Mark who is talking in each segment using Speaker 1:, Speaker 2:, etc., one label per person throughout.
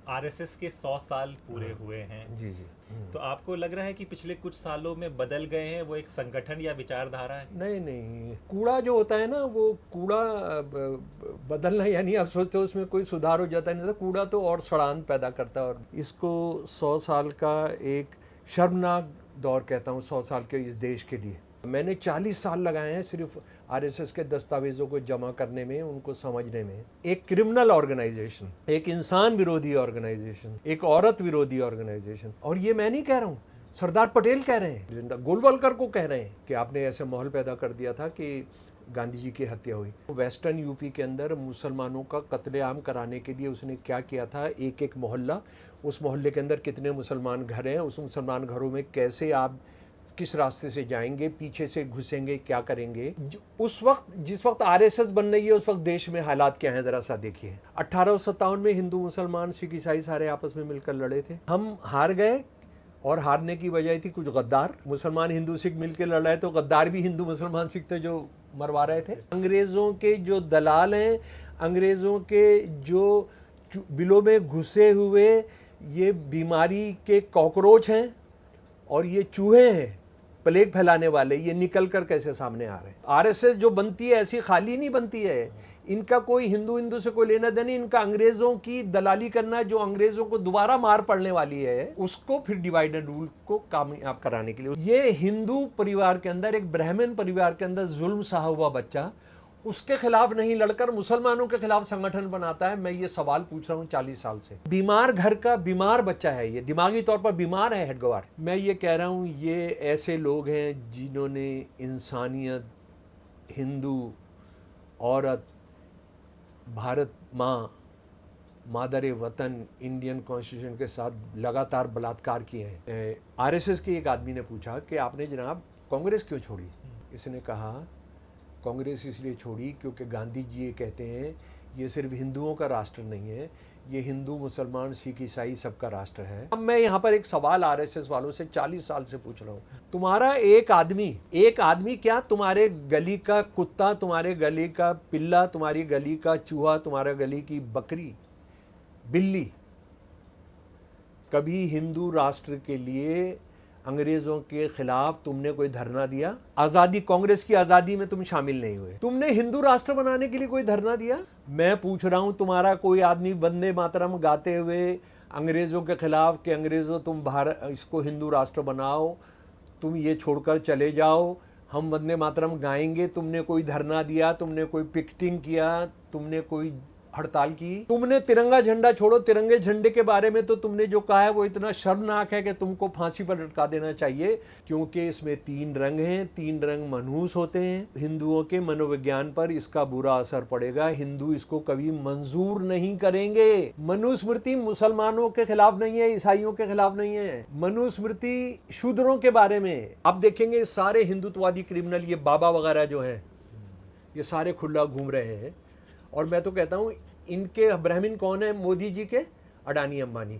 Speaker 1: RSS के 100 साल पूरे हुए हैं।
Speaker 2: जी जी।
Speaker 1: तो आपको लग रहा है कि पिछले कुछ सालों में बदल गए हैं, वो एक संगठन या विचारधारा है?
Speaker 2: नहीं नहीं, कूड़ा जो होता है ना, वो कूड़ा बदलना, यानी आप सोचते हो उसमें कोई सुधार हो जाता है, नहीं तो कूड़ा तो और सड़ान पैदा करता है। और इसको 100 साल का एक शर्मनाक दौर कहता हूँ, 100 साल के इस देश के लिए। मैंने 40 साल लगाए हैं सिर्फ आरएसएस के दस्तावेजों को जमा करने में, उनको समझने में। एक क्रिमिनल ऑर्गेनाइजेशन, एक इंसान विरोधी ऑर्गेनाइजेशन, एक औरत विरोधी ऑर्गेनाइजेशन। और ये मैं नहीं कह रहा हूँ, सरदार पटेल कह रहे हैं, गोलवलकर को कह रहे हैं कि आपने ऐसे माहौल पैदा कर दिया था कि गांधी जी की हत्या हुई। वेस्टर्न यूपी के अंदर मुसलमानों का कत्लेआम कराने के लिए उसने क्या किया था, एक एक मोहल्ला, उस मोहल्ले के अंदर कितने मुसलमान घर हैं, उस मुसलमान घरों में कैसे आप किस रास्ते से जाएंगे, पीछे से घुसेंगे, क्या करेंगे। उस वक्त, जिस वक्त आरएसएस बन रही है, उस वक्त देश में हालात क्या हैं जरा सा देखिए। 1857 में हिंदू मुसलमान सिख ईसाई सारे आपस में मिलकर लड़े थे, हम हार गए। और हारने की वजह थी कुछ गद्दार, मुसलमान हिंदू सिख मिलकर लड़ रहे, तो गद्दार भी हिंदू मुसलमान सिख थे जो मरवा रहे थे। अंग्रेजों के जो दलाल हैं, अंग्रेजों के जो बिलों में घुसे हुए ये बीमारी के कॉकरोच हैं और ये चूहे हैं प्लेग फैलाने वाले, ये निकल कर कैसे सामने आ रहे हैं। आरएसएस जो बनती है ऐसी खाली नहीं बनती है, इनका कोई हिंदू से कोई लेना देना, इनका अंग्रेजों की दलाली करना, जो अंग्रेजों को दोबारा मार पड़ने वाली है उसको फिर डिवाइड एंड रूल को कामयाब कराने के लिए। ये हिंदू परिवार के अंदर, एक ब्राह्मण परिवार के अंदर जुल्म सहा हुआ बच्चा उसके खिलाफ नहीं लड़कर मुसलमानों के खिलाफ संगठन बनाता है। मैं ये सवाल पूछ रहा हूँ 40 साल से। बीमार घर का बीमार बच्चा है, ये दिमागी तौर पर बीमार है, हेडगवार। मैं ये कह रहा हूँ, ये ऐसे लोग हैं जिन्होंने इंसानियत, हिंदू, औरत, भारत माँ, मादर वतन, इंडियन कॉन्स्टिट्यूशन के साथ लगातार बलात्कार किए हैं। आरएसएस के एक आदमी ने पूछा कि आपने जनाब कांग्रेस क्यों छोड़ी। इसने कहा कांग्रेस इसलिए छोड़ी क्योंकि गांधी जी ये कहते हैं ये सिर्फ हिंदुओं का राष्ट्र नहीं है, ये हिंदू, मुसलमान, सिख, ईसाई सबका राष्ट्र है। अब मैं यहाँ पर एक सवाल आरएसएस वालों से 40 साल से पूछ रहा हूँ, तुम्हारा एक आदमी क्या, तुम्हारे गली का कुत्ता, तुम्हारे गली का पिल्ला, तुम्हारी गली का चूहा, तुम्हारे गली की बकरी, बिल्ली, कभी हिंदू राष्ट्र के लिए अंग्रेजों के खिलाफ तुमने कोई धरना दिया? आजादी, कांग्रेस की आजादी में तुम शामिल नहीं हुए। तुमने हिंदू राष्ट्र बनाने के लिए कोई धरना दिया? मैं पूछ रहा हूं, तुम्हारा कोई आदमी वंदे मातरम गाते हुए अंग्रेजों के खिलाफ कि अंग्रेजों तुम भारत, इसको हिंदू राष्ट्र बनाओ, तुम ये छोड़कर चले जाओ, हम वंदे मातरम गाएंगे, तुमने कोई धरना दिया? तुमने कोई पिकेटिंग किया? तुमने कोई हड़ताल की? तुमने तिरंगा झंडा छोड़ो, तिरंगे झंडे के बारे में तो तुमने जो कहा है वो इतना शर्मनाक है कि तुमको फांसी पर लटका देना चाहिए, क्योंकि इसमें 3 रंग हैं, 3 रंग मनहूस होते हैं। हिंदुओं के मनोविज्ञान पर इसका बुरा असर पड़ेगा, हिंदू इसको कभी मंजूर नहीं करेंगे। मनुस्मृति मुसलमानों के खिलाफ नहीं है, ईसाइयों के खिलाफ नहीं है, मनुस्मृति शूद्रों के बारे में। आप देखेंगे सारे हिंदुत्ववादी क्रिमिनल, ये बाबा वगैरह जो हैं, ये सारे खुला घूम रहे हैं। और मैं तो कहता हूँ इनके ब्राह्मण कौन है? मोदी जी के अडानी अंबानी।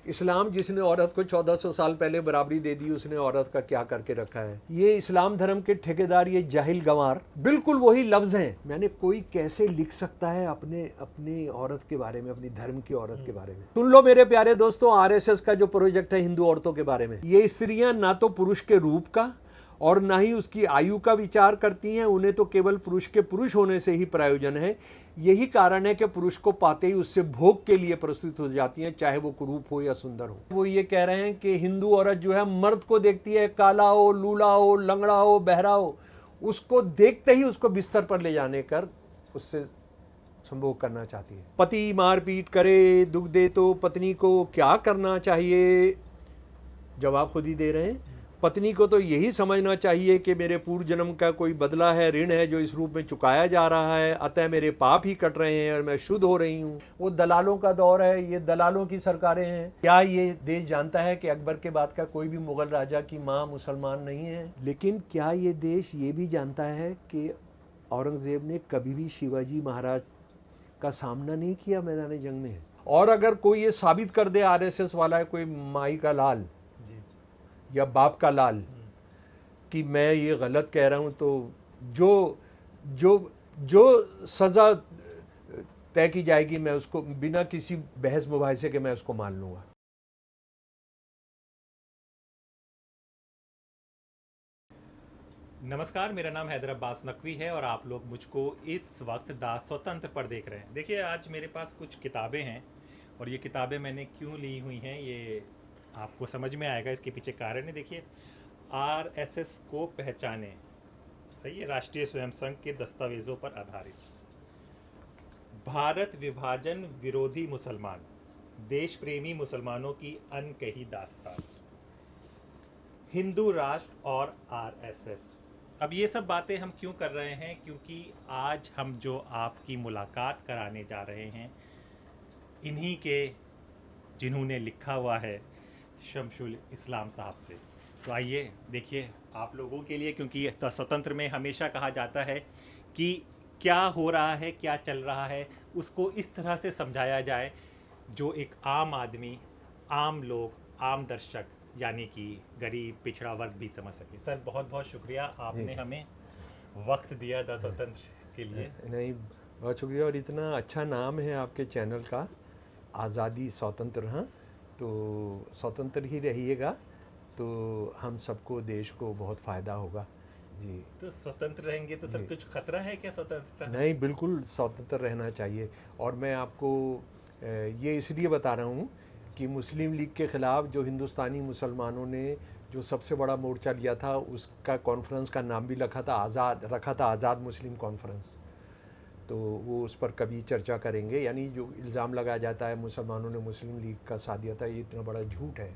Speaker 2: इस्लाम जिसने औरत को 1400 साल पहले बराबरी दे दी, उसने औरत का क्या करके रखा है? ये इस्लाम धर्म के ठेकेदार, ये जाहिल गंवार, बिल्कुल वही लफ्ज हैं। मैंने कोई कैसे लिख सकता है अपने औरत के बारे में, अपनी धर्म की औरत के बारे में? सुन लो मेरे प्यारे दोस्तों, आरएसएस का जो प्रोजेक्ट है हिंदू औरतों के बारे में, ये स्त्रियां ना तो पुरुष के रूप का और ना ही उसकी आयु का विचार करती हैं, उन्हें तो केवल पुरुष के पुरुष होने से ही प्रयोजन है। यही कारण है कि पुरुष को पाते ही उससे भोग के लिए प्रस्तुत हो जाती हैं, चाहे वो कुरूप हो या सुंदर हो। वो ये कह रहे हैं कि हिंदू औरत जो है मर्द को देखती है, काला हो, लूला हो, लंगड़ा हो, बहरा हो, उसको देखते ही उसको बिस्तर पर ले जाने कर उससे संभोग करना चाहती है। पति मारपीट करे, दुख दे तो पत्नी को क्या करना चाहिए? जवाब खुद ही दे रहे हैं। पत्नी को तो यही समझना चाहिए कि मेरे पूर्व जन्म का कोई बदला है, ऋण है जो इस रूप में चुकाया जा रहा है, अतः मेरे पाप ही कट रहे हैं और मैं शुद्ध हो रही हूँ। वो दलालों का दौर है, ये दलालों की सरकारें हैं। क्या ये देश जानता है कि अकबर के बाद का कोई भी मुगल राजा की माँ मुसलमान नहीं है? लेकिन क्या ये देश ये भी जानता है कि औरंगजेब ने कभी भी शिवाजी महाराज का सामना नहीं किया मैदान जंग में? और अगर कोई ये साबित कर दे आरएसएस वाला है, कोई माई का लाल या बाप का लाल, कि मैं ये गलत कह रहा हूं, तो जो जो जो सजा तय की जाएगी, मैं उसको बिना किसी बहस मुबाहिसे के मैं उसको मान लूँगा।
Speaker 1: नमस्कार, मेरा नाम हैदर अब्बास नकवी है और आप लोग मुझको इस वक्त दा स्वतंत्र पर देख रहे हैं। देखिए, आज मेरे पास कुछ किताबें हैं और ये किताबें मैंने क्यों ली हुई हैं ये आपको समझ में आएगा। इसके पीछे कारण है। देखिए, आरएसएस को पहचाने, सही है, राष्ट्रीय स्वयं संघ के दस्तावेज़ों पर आधारित। भारत विभाजन विरोधी मुसलमान, देश प्रेमी मुसलमानों की अनकही दास्तान, हिंदू राष्ट्र और आरएसएस। अब ये सब बातें हम क्यों कर रहे हैं? क्योंकि आज हम जो आपकी मुलाकात कराने जा रहे हैं इन्हीं के, जिन्होंने लिखा हुआ है शमशुल इस्लाम साहब से। तो आइए देखिए आप लोगों के लिए, क्योंकि स्वतंत्र में हमेशा कहा जाता है कि क्या हो रहा है, क्या चल रहा है, उसको इस तरह से समझाया जाए जो एक आम आदमी, आम लोग, आम दर्शक यानी कि गरीब पिछड़ा वर्ग भी समझ सके। सर, बहुत बहुत शुक्रिया, आपने हमें वक्त दिया द स्वतंत्र के लिए।
Speaker 2: नहीं, बहुत शुक्रिया। और इतना अच्छा नाम है आपके चैनल का, आज़ादी स्वतंत्र। हाँ, तो स्वतंत्र ही रहिएगा तो हम सबको, देश को बहुत फ़ायदा होगा जी।
Speaker 1: तो स्वतंत्र रहेंगे तो सब कुछ खतरा है क्या स्वतंत्रता?
Speaker 2: नहीं, बिल्कुल स्वतंत्र रहना चाहिए। और मैं आपको ये इसलिए बता रहा हूँ कि मुस्लिम लीग के ख़िलाफ़ जो हिंदुस्तानी मुसलमानों ने जो सबसे बड़ा मोर्चा लिया था, उसका कॉन्फ्रेंस का नाम भी रखा था आज़ाद मुस्लिम कॉन्फ्रेंस। तो वो उस पर कभी चर्चा करेंगे। यानी जो इल्ज़ाम लगाया जाता है मुसलमानों ने मुस्लिम लीग का साथ दिया था, ये इतना बड़ा झूठ है।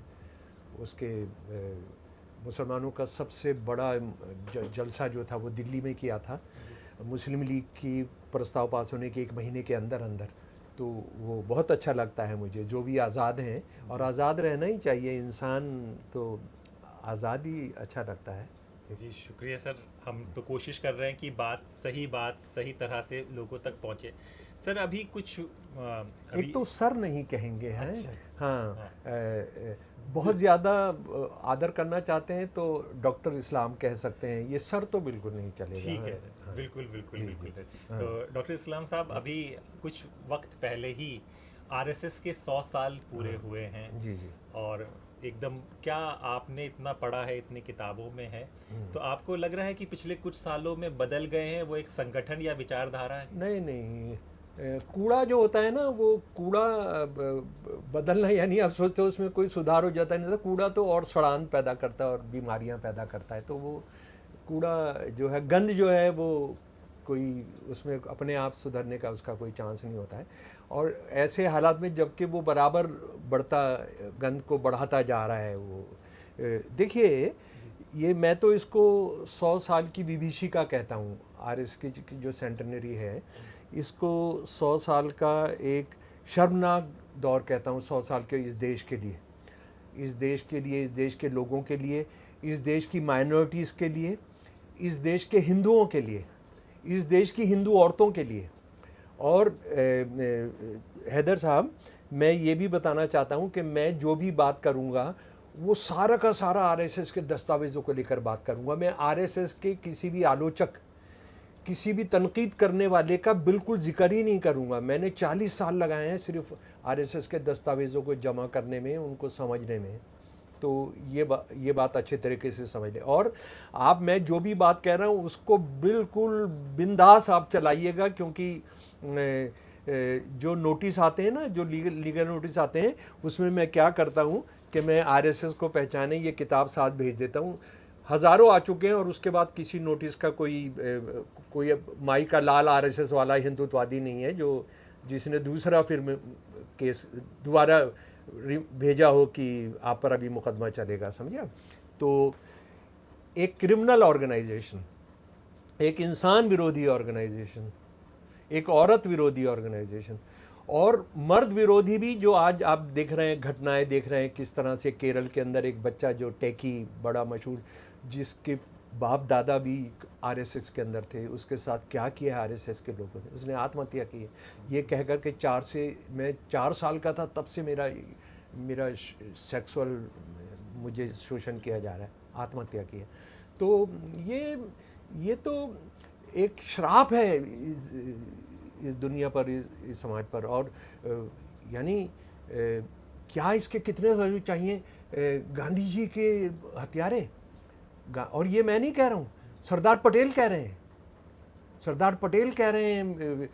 Speaker 2: उसके मुसलमानों का सबसे बड़ा जलसा जो था वो दिल्ली में किया था, मुस्लिम लीग की प्रस्ताव पास होने के 1 महीने के अंदर अंदर। तो वो बहुत अच्छा लगता है मुझे, जो भी आज़ाद हैं, और आज़ाद रहना ही चाहिए इंसान, तो आज़ाद ही अच्छा लगता है।
Speaker 1: जी शुक्रिया सर, हम तो कोशिश कर रहे हैं कि बात सही तरह से लोगों तक पहुंचे। सर, अभी कुछ
Speaker 2: एक तो सर नहीं कहेंगे हैं।
Speaker 1: अच्छा,
Speaker 2: हाँ, बहुत ज़्यादा आदर करना चाहते हैं तो डॉक्टर इस्लाम कह सकते हैं, ये सर तो बिल्कुल नहीं चलेगा।
Speaker 1: ठीक है।
Speaker 2: हाँ,
Speaker 1: बिल्कुल बिल्कुल
Speaker 2: जी,
Speaker 1: बिल्कुल।
Speaker 2: जी,
Speaker 1: तो डॉक्टर इस्लाम साहब, अभी कुछ वक्त पहले ही आरएसएस के 100 साल पूरे हुए हैं।
Speaker 2: जी जी।
Speaker 1: और एकदम, क्या आपने इतना पढ़ा है, इतनी किताबों में है, तो आपको लग रहा है कि पिछले कुछ सालों में बदल गए हैं, वो एक संगठन या विचारधारा है?
Speaker 2: नहीं नहीं, कूड़ा जो होता है ना, वो कूड़ा बदलना, यानी आप सोचते हो उसमें कोई सुधार हो जाता है, नहीं तो कूड़ा तो और सड़ान पैदा करता है और बीमारियां पैदा करता है। तो वो कूड़ा जो है, गंद जो है, वो कोई उसमें अपने आप सुधरने का उसका कोई चांस नहीं होता है। और ऐसे हालात में जबकि वो बराबर बढ़ता, गंद को बढ़ाता जा रहा है वो, देखिए, ये मैं तो इसको 100 साल की विभीषिका कहता हूँ। आरएस की जो सेंटेनरी है, इसको 100 साल का एक शर्मनाक दौर कहता हूँ। 100 साल के इस देश के लिए, इस देश के लिए, इस देश के लोगों के लिए, इस देश की माइनॉरिटीज़ के लिए, इस देश के हिंदुओं के लिए, इस देश की हिंदू औरतों के लिए। और हैदर साहब, मैं ये भी बताना चाहता हूँ कि मैं जो भी बात करूँगा वो सारा का सारा आरएसएस के दस्तावेज़ों को लेकर बात करूँगा। मैं आरएसएस के किसी भी आलोचक, किसी भी तनकीद करने वाले का बिल्कुल जिक्र ही नहीं करूँगा। मैंने 40 साल लगाए हैं सिर्फ आरएसएस के दस्तावेज़ों को जमा करने में, उनको समझने में। तो ये बात अच्छे तरीके से समझ लें। और आप, मैं जो भी बात कह रहा हूँ उसको बिल्कुल बिंदास आप चलाइएगा, क्योंकि जो नोटिस आते हैं ना, जो लीगल नोटिस आते हैं, उसमें मैं क्या करता हूँ कि मैं आरएसएस को पहचाने ये किताब साथ भेज देता हूँ। हज़ारों आ चुके हैं और उसके बाद किसी नोटिस का कोई माई का लाल आरएसएस वाला हिंदुत्ववादी नहीं है जो जिसने दूसरा फिर केस दोबारा भेजा हो कि आप पर अभी मुकदमा चलेगा, समझे आप? तो एक क्रिमिनल ऑर्गेनाइजेशन, एक इंसान विरोधी ऑर्गेनाइजेशन, एक औरत विरोधी ऑर्गेनाइजेशन और मर्द विरोधी भी, जो आज आप देख रहे हैं, घटनाएं देख रहे हैं किस तरह से केरल के अंदर एक बच्चा जो टेकी, बड़ा मशहूर, जिसके बाप दादा भी आरएसएस के अंदर थे, उसके साथ क्या किया है आरएसएस के लोगों ने? उसने आत्महत्या की है, ये कहकर के मैं 4 साल का था तब से मेरा सेक्सुअल मुझे शोषण किया जा रहा है, आत्महत्या की है। तो ये तो एक श्राप है इस दुनिया पर, इस समाज पर। और यानी क्या इसके कितने वैल्यू चाहिए? गांधी जी के हत्यारे, और ये मैं नहीं कह रहा हूँ, सरदार पटेल कह रहे हैं। सरदार पटेल कह रहे हैं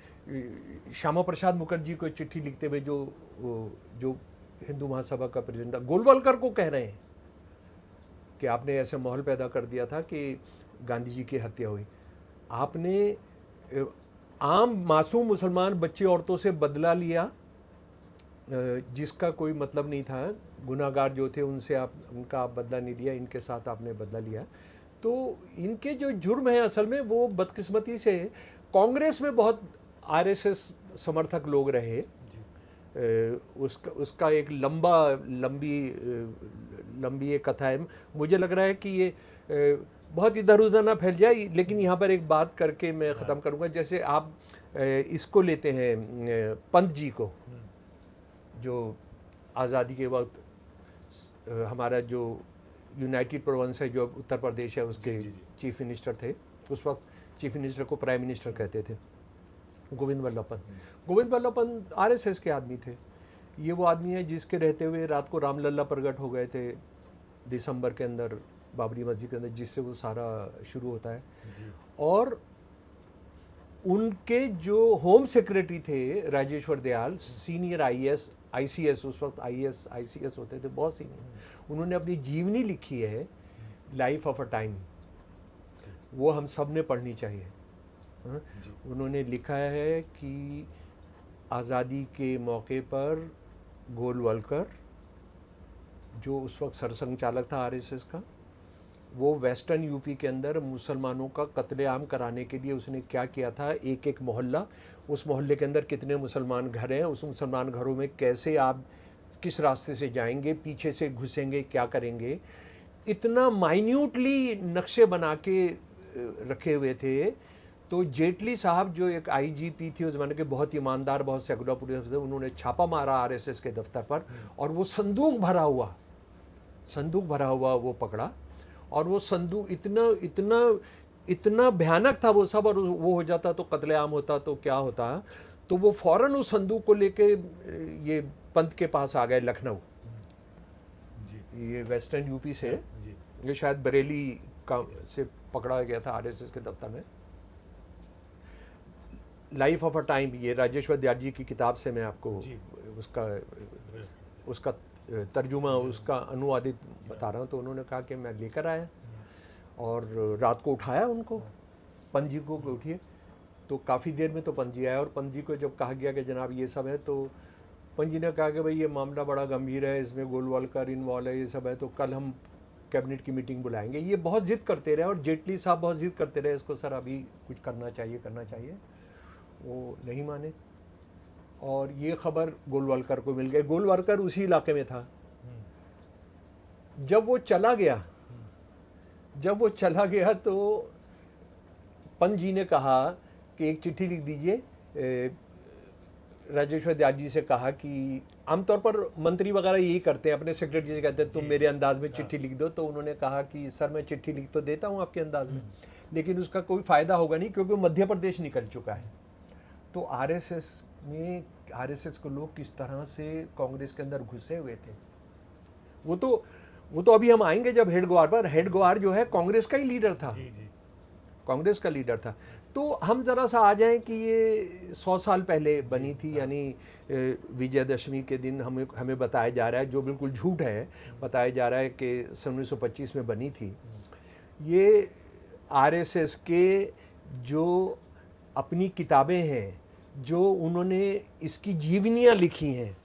Speaker 2: श्यामा प्रसाद मुखर्जी को चिट्ठी लिखते हुए, जो हिंदू महासभा का प्रेसिडेंट था, गोलवलकर को कह रहे हैं कि आपने ऐसे माहौल पैदा कर दिया था कि गांधी जी की हत्या हुई। आपने आम मासूम मुसलमान बच्चे औरतों से बदला लिया, जिसका कोई मतलब नहीं था। गुनाहगार जो थे उनसे उनका आप बदला नहीं लिया, इनके साथ आपने बदला लिया। तो इनके जो जुर्म है असल में, वो बदकिस्मती से कांग्रेस में बहुत आरएसएस समर्थक लोग रहे। उसका एक लंबी एक कथा है। मुझे लग रहा है कि ये बहुत इधर उधर ना फैल जाए, लेकिन यहाँ पर एक बात करके मैं ख़त्म करूँगा। जैसे आप इसको लेते हैं पंत जी को, जो आज़ादी के वक्त हमारा जो यूनाइटेड प्रोविंस है, जो उत्तर प्रदेश है, उसके चीफ मिनिस्टर थे। उस वक्त चीफ मिनिस्टर को प्राइम मिनिस्टर कहते थे, गोविंद वल्लभ पंत। गोविंद वल्लभ पंत आरएसएस के आदमी थे। ये वो आदमी है जिसके रहते हुए रात को रामलला प्रकट हो गए थे दिसंबर के अंदर बाबरी मस्जिद के अंदर, जिससे वो सारा शुरू होता है। और उनके जो होम सेक्रेटरी थे राजेश्वर दयाल, सीनियर आईसीएस, उस वक्त आईसीएस होते थे, बहुत सीनियर, उन्होंने अपनी जीवनी लिखी है, लाइफ ऑफ अ टाइम। वो हम सब ने पढ़नी चाहिए। उन्होंने लिखा है कि आज़ादी के मौके पर गोलवलकर, जो उस वक्त सरसंघचालक था आरएसएस का, वो वेस्टर्न यूपी के अंदर मुसलमानों का कत्लेआम कराने के लिए उसने क्या किया था। एक एक मोहल्ला, उस मोहल्ले के अंदर कितने मुसलमान घर हैं, उस मुसलमान घरों में कैसे आप किस रास्ते से जाएंगे, पीछे से घुसेंगे, क्या करेंगे, इतना माइन्यूटली नक्शे बना के रखे हुए थे। तो जेटली साहब, जो एक आईजीपी थी उस ज़माने के, बहुत ईमानदार, बहुत सेकुलर पुलिस थे, उन्होंने छापा मारा आरएसएस के दफ्तर पर, और वो संदूक भरा हुआ वो पकड़ा। और वो संदूक इतना भयानक था वो सब, और वो हो जाता तो कत्लेआम होता तो क्या होता। तो वो फौरन उस संदूक को लेके ये पंत के पास आ गए, लखनऊ। ये वेस्टर्न यूपी से, ये शायद बरेली का से पकड़ा गया था आरएसएस के दफ्तर में। लाइफ ऑफ अ टाइम, ये राजेश्वर दयाल जी की किताब से मैं आपको उसका तर्जुमा, उसका अनुवादित बता रहा हूँ। तो उन्होंने कहा कि मैं लेकर आया, और रात को उठाया उनको, पंत जी को, उठिए। तो काफ़ी देर में तो पंत जी आया, और पंत जी को जब कहा गया कि जनाब ये सब है, तो पंत जी ने कहा कि भाई ये मामला बड़ा गंभीर है, इसमें गोलवलकर इन्वॉल्व है, ये सब है, तो कल हम कैबिनेट की मीटिंग बुलाएंगे। ये बहुत जिद करते रहे, और जेटली साहब बहुत जिद करते रहे इसको, सर अभी कुछ करना चाहिए। वो नहीं माने, और ये खबर गोलवलकर को मिल गई। गोलवलकर उसी इलाके में था। जब वो चला गया तो पंत जी ने कहा कि एक चिट्ठी लिख दीजिए। राजेश्वर दयाल जी से कहा कि आमतौर पर मंत्री वगैरह यही करते हैं, अपने सेक्रेटरी से कहते हैं तुम मेरे अंदाज में चिट्ठी लिख दो। तो उन्होंने कहा कि सर मैं चिट्ठी लिख तो देता हूँ आपके अंदाज में, लेकिन उसका कोई फ़ायदा होगा नहीं, क्योंकि मध्य प्रदेश निकल चुका है। तो आरएसएस को लोग किस तरह से कांग्रेस के अंदर घुसे हुए थे, वो तो अभी हम आएंगे जब हेडगेवार पर। हेडगेवार जो है कांग्रेस का ही लीडर था, कांग्रेस का लीडर था। तो हम ज़रा सा आ जाएं कि ये 100 साल पहले बनी थी, यानी विजयदशमी के दिन हमें बताया जा रहा है, जो बिल्कुल झूठ है, बताया जा रहा है कि 1925 में बनी थी। ये आरएसएस के जो अपनी किताबें हैं, जो उन्होंने इसकी जीवनियाँ लिखी हैं,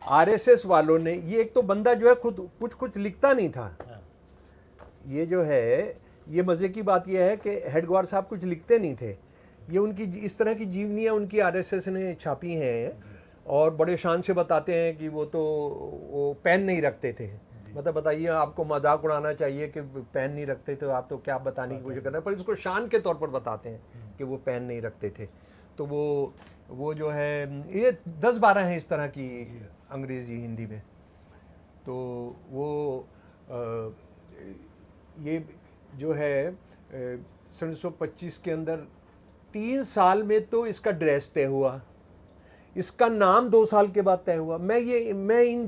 Speaker 2: आरएसएस वालों ने, ये एक तो बंदा जो है खुद कुछ लिखता नहीं था। ये जो है, ये मज़े की बात ये है कि हेडगेवार साहब कुछ लिखते नहीं थे। ये उनकी इस तरह की जीवनियाँ उनकी आरएसएस ने छापी हैं, और बड़े शान से बताते हैं कि वो पेन नहीं रखते थे। मतलब बताइए, आपको मजाक उड़ाना चाहिए कि पेन नहीं रखते, तो आप तो क्या बताने की कोशिश कर रहे हैं, पर इसको शान के तौर पर बताते हैं कि वो पेन नहीं रखते थे। तो वो जो है, ये 10-12 हैं इस तरह की अंग्रेज़ी हिंदी में। तो वो ये जो है 1925 के अंदर 3 साल में तो इसका ड्रेस तय हुआ, इसका नाम 2 साल के बाद तय हुआ। मैं इन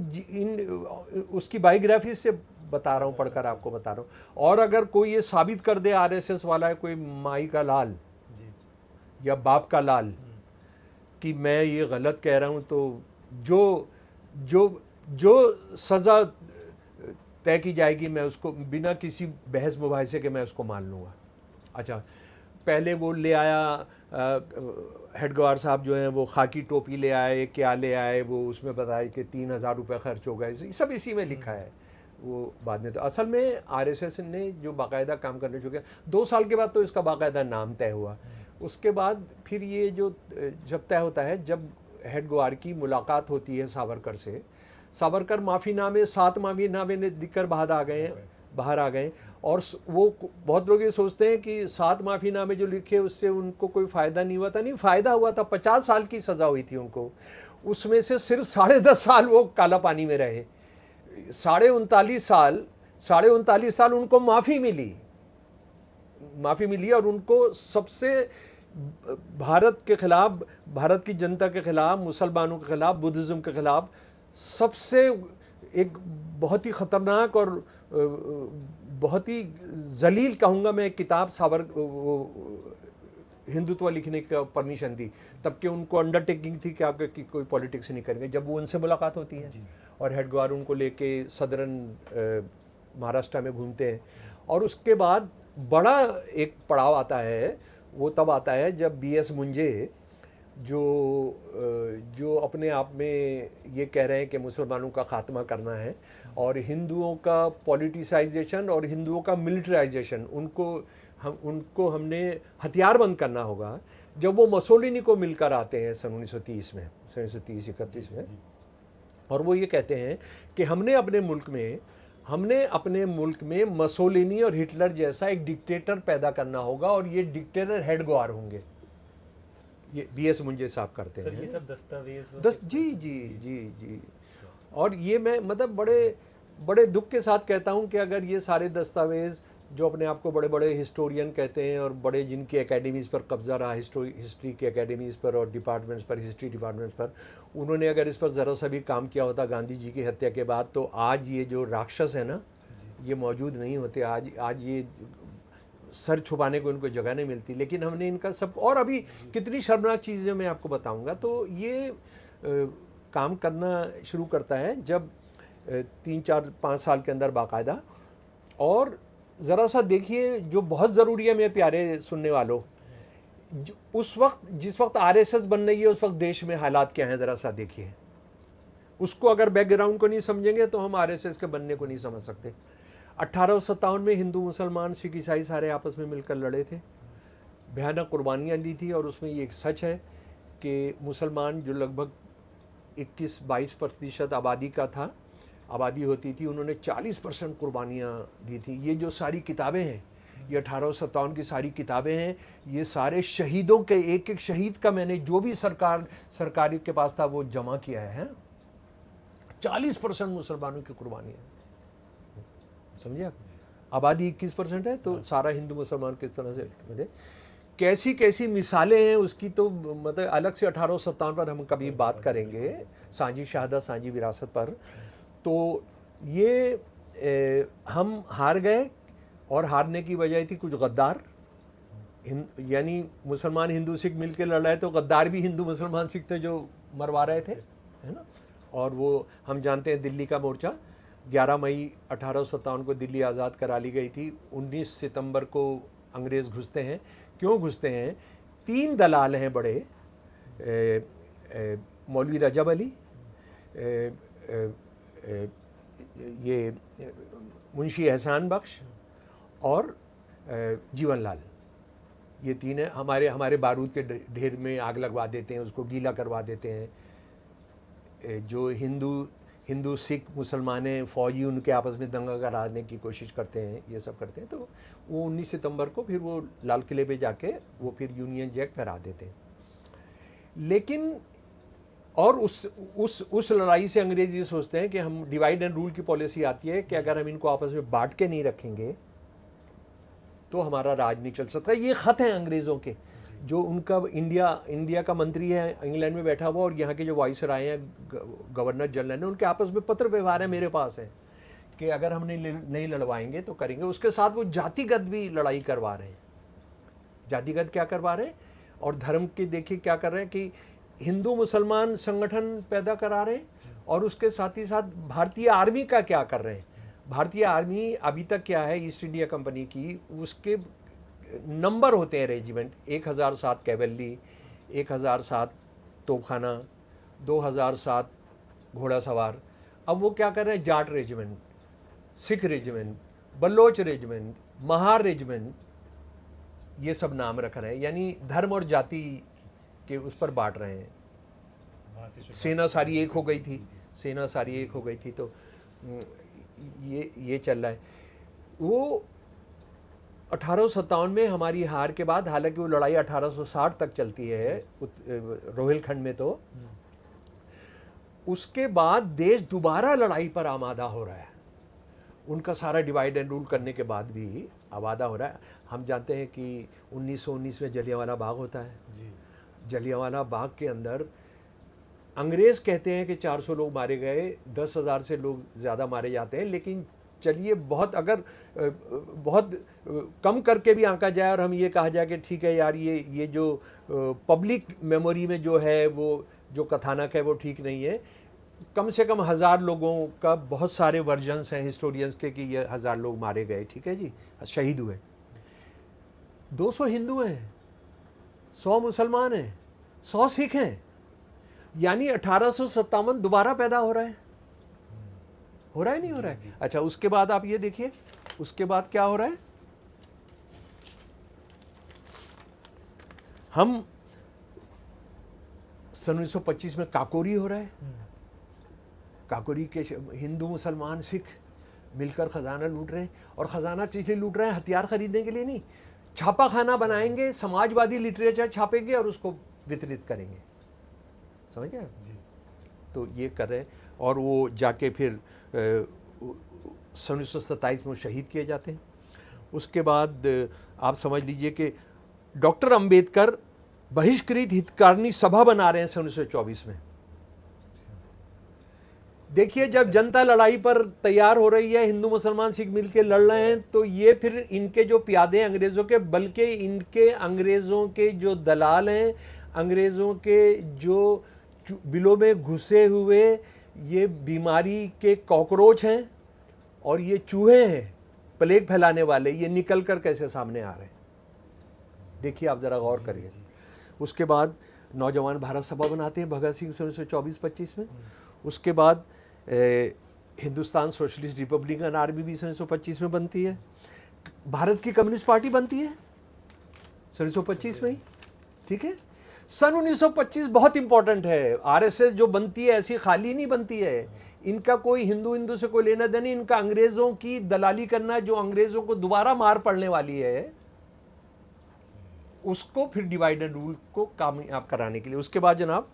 Speaker 2: उसकी बायोग्राफी से बता रहा हूँ, पढ़कर आपको बता रहा हूँ। और अगर कोई ये साबित कर दे आरएसएस वाला है, कोई माई का लाल या बाप का लाल, कि मैं ये गलत कह रहा हूँ, तो जो जो जो सज़ा तय की जाएगी मैं उसको बिना किसी बहस मुबाहिसे के मैं उसको मान लूँगा। अच्छा, पहले वो ले आया हेडगवार साहब जो हैं वो खाकी टोपी ले आए, क्या ले आए, वो उसमें बताया कि 3,000 रुपये खर्च हो गए, सब इसी में लिखा है। वो बाद में तो असल में आरएसएस ने जो बाकायदा काम करने चुके 2 साल के बाद तो इसका बाकायदा नाम तय हुआ। उसके बाद फिर ये जो जब तय होता है, जब हेडगवार की मुलाकात होती है सावरकर से, सावरकर माफ़ीनामे 7 माफ़ीनामे ने दिखकर बाहर आ गए। और वो बहुत लोग ये सोचते हैं कि 7 माफ़ीनामे जो लिखे उससे उनको कोई फ़ायदा नहीं हुआ था। नहीं, फ़ायदा हुआ था। 50 साल की सज़ा हुई थी उनको, उसमें से सिर्फ 10.5 साल वो काला पानी में रहे। 39.5 साल उनको माफ़ी मिली और उनको सबसे भारत के खिलाफ, भारत की जनता के खिलाफ, मुसलमानों के खिलाफ, बुद्धिज़्म के खिलाफ सबसे एक बहुत ही ख़तरनाक और बहुत ही जलील कहूँगा मैं किताब हिंदुत्व लिखने का परमिशन दी। तब के उनको अंडरटेकिंग थी कि आप कि कोई पॉलिटिक्स नहीं करेंगे। जब वो उनसे मुलाकात होती है और हेडगवार उनको लेके सदरन महाराष्ट्र में घूमते हैं, और उसके बाद बड़ा एक पड़ाव आता है, वो तब आता है जब बीएस मुंजे जो अपने आप में ये कह रहे हैं कि मुसलमानों का खात्मा करना है और हिंदुओं का पॉलिटिसाइजेशन और हिंदुओं का मिलिटराइजेशन, उनको हमने हथियारबंद करना होगा। जब वो मसोलिनी को मिलकर आते हैं सन 1930 में, 1930-31 में, और वो ये कहते हैं कि हमने अपने मुल्क में मसोलिनी और हिटलर जैसा एक डिक्टेटर पैदा करना होगा और ये डिक्टेटर हेडगवार होंगे। ये बीएस मुंजे साहब करते हैं।
Speaker 1: ये सब दस्तावेज
Speaker 2: जी। और ये मैं मतलब बड़े दुख के साथ कहता हूँ कि अगर ये सारे दस्तावेज जो अपने आप को बड़े बड़े हिस्टोरियन कहते हैं और बड़े जिनकी एकेडमीज़ पर कब्जा रहा, हिस्ट्री की एकेडमीज़ पर और डिपार्टमेंट्स पर, हिस्ट्री डिपार्टमेंट्स पर, उन्होंने अगर इस पर ज़रा सा भी काम किया होता गांधी जी की हत्या के बाद, तो आज ये जो राक्षस है ना, ये मौजूद नहीं होते। आज ये सर छुपाने को इनको जगह नहीं मिलती। लेकिन हमने इनका सब, और अभी कितनी शर्मनाक चीज़ें मैं आपको बताऊंगा। तो ये काम करना शुरू करता है जब 3-4-5 साल के अंदर बाकायदा। और ज़रा सा देखिए, जो बहुत ज़रूरी है मेरे प्यारे सुनने वालों, जिस वक्त आरएसएस बन रही है उस वक्त देश में हालात क्या हैं, ज़रा सा देखिए। उसको अगर बैकग्राउंड को नहीं समझेंगे तो हम आरएसएस के बनने को नहीं समझ सकते। 1857 में हिंदू मुसलमान सिख ईसाई सारे आपस में मिलकर लड़े थे, भयानक कुर्बानियाँ दी थी। और उसमें ये एक सच है कि मुसलमान जो लगभग 21-22% आबादी होती थी, उन्होंने 40% कुर्बानियाँ दी थी। ये जो सारी किताबें हैं, ये 1857 की सारी किताबें हैं, ये सारे शहीदों के, एक एक शहीद का मैंने जो भी सरकारी के पास था वो जमा किया है। 40% मुसलमानों की कुर्बानियाँ, समझिए आप। आबादी 21% है, तो सारा हिंदू मुसलमान किस तरह से मिले, कैसी कैसी मिसालें हैं उसकी तो मतलब अलग से 1857 पर हम कभी बात करेंगे, सांझी शहादत, सांझी विरासत पर। तो ये हम हार गए, और हारने की वजह थी कुछ गद्दार, यानी मुसलमान हिंदू सिख मिलकर लड़ रहे, तो गद्दार भी हिंदू मुसलमान सिख थे जो मरवा रहे थे, है ना। और वो हम जानते हैं दिल्ली का मोर्चा 11 मई 1857 को दिल्ली आज़ाद करा ली गई थी। 19 सितंबर को अंग्रेज़ घुसते हैं। क्यों घुसते हैं? 3 दलाल हैं बड़े, मौलवी रजब अली, ये मुंशी एहसान बख्श और जीवन लाल। ये 3 है। हमारे बारूद के ढेर में आग लगवा देते हैं, उसको गीला करवा देते हैं। जो हिंदू सिख मुसलमान हैं, फौजी उनके आपस में दंगा कराने की कोशिश करते हैं, ये सब करते हैं। तो वो 19 सितंबर को फिर वो लाल किले पे जाके वो फिर यूनियन जैक फहरा देते हैं। लेकिन और उस लड़ाई से अंग्रेज ये सोचते हैं कि हम डिवाइड एंड रूल की पॉलिसी आती है कि अगर हम इनको आपस में बांट के नहीं रखेंगे तो हमारा राज नहीं चल सकता। ये ख़त हैं अंग्रेज़ों के, जो उनका इंडिया का मंत्री है इंग्लैंड में बैठा हुआ, और यहाँ के जो वाइसराय हैं, गवर्नर जनरल हैं, उनके आपस में पत्र व्यवहार है मेरे पास है कि अगर हम नहीं लड़वाएंगे तो करेंगे। उसके साथ वो जातिगत भी लड़ाई करवा रहे हैं। जातिगत क्या करवा रहे हैं, और धर्म के देखिए क्या कर रहे हैं कि हिंदू मुसलमान संगठन पैदा करा रहे हैं, और उसके साथ ही साथ भारतीय आर्मी का क्या कर रहे हैं। भारतीय आर्मी अभी तक क्या है, ईस्ट इंडिया कंपनी की, उसके नंबर होते हैं रेजिमेंट, 1007 कैवेलरी, 1007 तोपखाना, 2007 घोड़ासवार। अब वो क्या कर रहे हैं, Jat regiment, Sikh regiment, Baloch regiment, Mahar regiment, ये सब नाम रख रहे हैं, यानी धर्म और जाति के उस पर बांट रहे हैं। सेना सारी एक हो गई थी, सेना सारी एक हो गई थी, तो ये चल रहा है। वो 1857 में हमारी हार के बाद, हालांकि वो लड़ाई 1860 तक चलती है रोहिलखंड में, तो उसके बाद देश दोबारा लड़ाई पर आमादा हो रहा है। उनका सारा डिवाइड एंड रूल करने के बाद भी आमादा हो रहा है। हम जानते हैं कि 1919 में जलियांवाला बाग होता है जी। जलियांवाला बाग के अंदर अंग्रेज कहते हैं कि 400 लोग मारे गए, 10,000 से लोग ज़्यादा मारे जाते हैं, लेकिन चलिए अगर बहुत कम करके भी आंका जाए और हम ये कहा जाए कि ठीक है यार, ये जो पब्लिक मेमोरी में जो है, वो जो कथानक है वो ठीक नहीं है, कम से कम 1000 लोगों का बहुत सारे वर्जन्स हैं हिस्टोरियंस के कि ये 1000 लोग मारे गए, ठीक है जी, शहीद हुए। 200 हिंदू हैं, 100 मुसलमान हैं, 100 सिख हैं, यानी 1857 दोबारा पैदा हो रहा है। हो रहा है नहीं हो रहा है? अच्छा, उसके बाद आप ये देखिए, उसके बाद क्या हो रहा है, हम सन 1925 में काकोरी हो रहा है। काकोरी के हिंदू मुसलमान सिख मिलकर खजाना लूट रहे हैं, और खजाना इसलिए लूट रहे हैं, हथियार खरीदने के लिए नहीं, छापा खाना बनाएंगे, समाजवादी लिटरेचर छापेंगे और उसको वितरित करेंगे, समझ गए? तो ये कर रहे हैं, और वो जाके फिर सन 1927 में शहीद किए जाते हैं। उसके बाद आप समझ लीजिए कि डॉक्टर अंबेडकर बहिष्कृत हितकारिणी सभा बना रहे हैं सन 1924 में। देखिए, जब जनता लड़ाई पर तैयार हो रही है, हिंदू मुसलमान सिख मिलके लड़ रहे हैं, तो ये फिर इनके जो प्यादे अंग्रेज़ों के, बल्कि इनके अंग्रेज़ों के जो दलाल हैं, अंग्रेज़ों के जो बिलों में घुसे हुए ये बीमारी के कॉकरोच हैं और ये चूहे हैं प्लेग फैलाने वाले, ये निकल कर कैसे सामने आ रहे हैं, देखिए आप ज़रा गौर करिए। उसके बाद नौजवान भारत सभा बनाते हैं भगत सिंह 1924-25 में। उसके बाद हिंदुस्तान सोशलिस्ट रिपब्लिकन आर्मी भी 1925 में बनती है। भारत की कम्युनिस्ट पार्टी बनती है 1925 में ही, ठीक है। सन 1925 बहुत इंपॉर्टेंट है। आरएसएस जो बनती है ऐसी खाली नहीं बनती है, इनका कोई हिंदू से कोई लेना देना नहीं, इनका अंग्रेजों की दलाली करना, जो अंग्रेजों को दोबारा मार पड़ने वाली है उसको फिर डिवाइड एंड रूल को कामयाब कराने के लिए। उसके बाद जनाब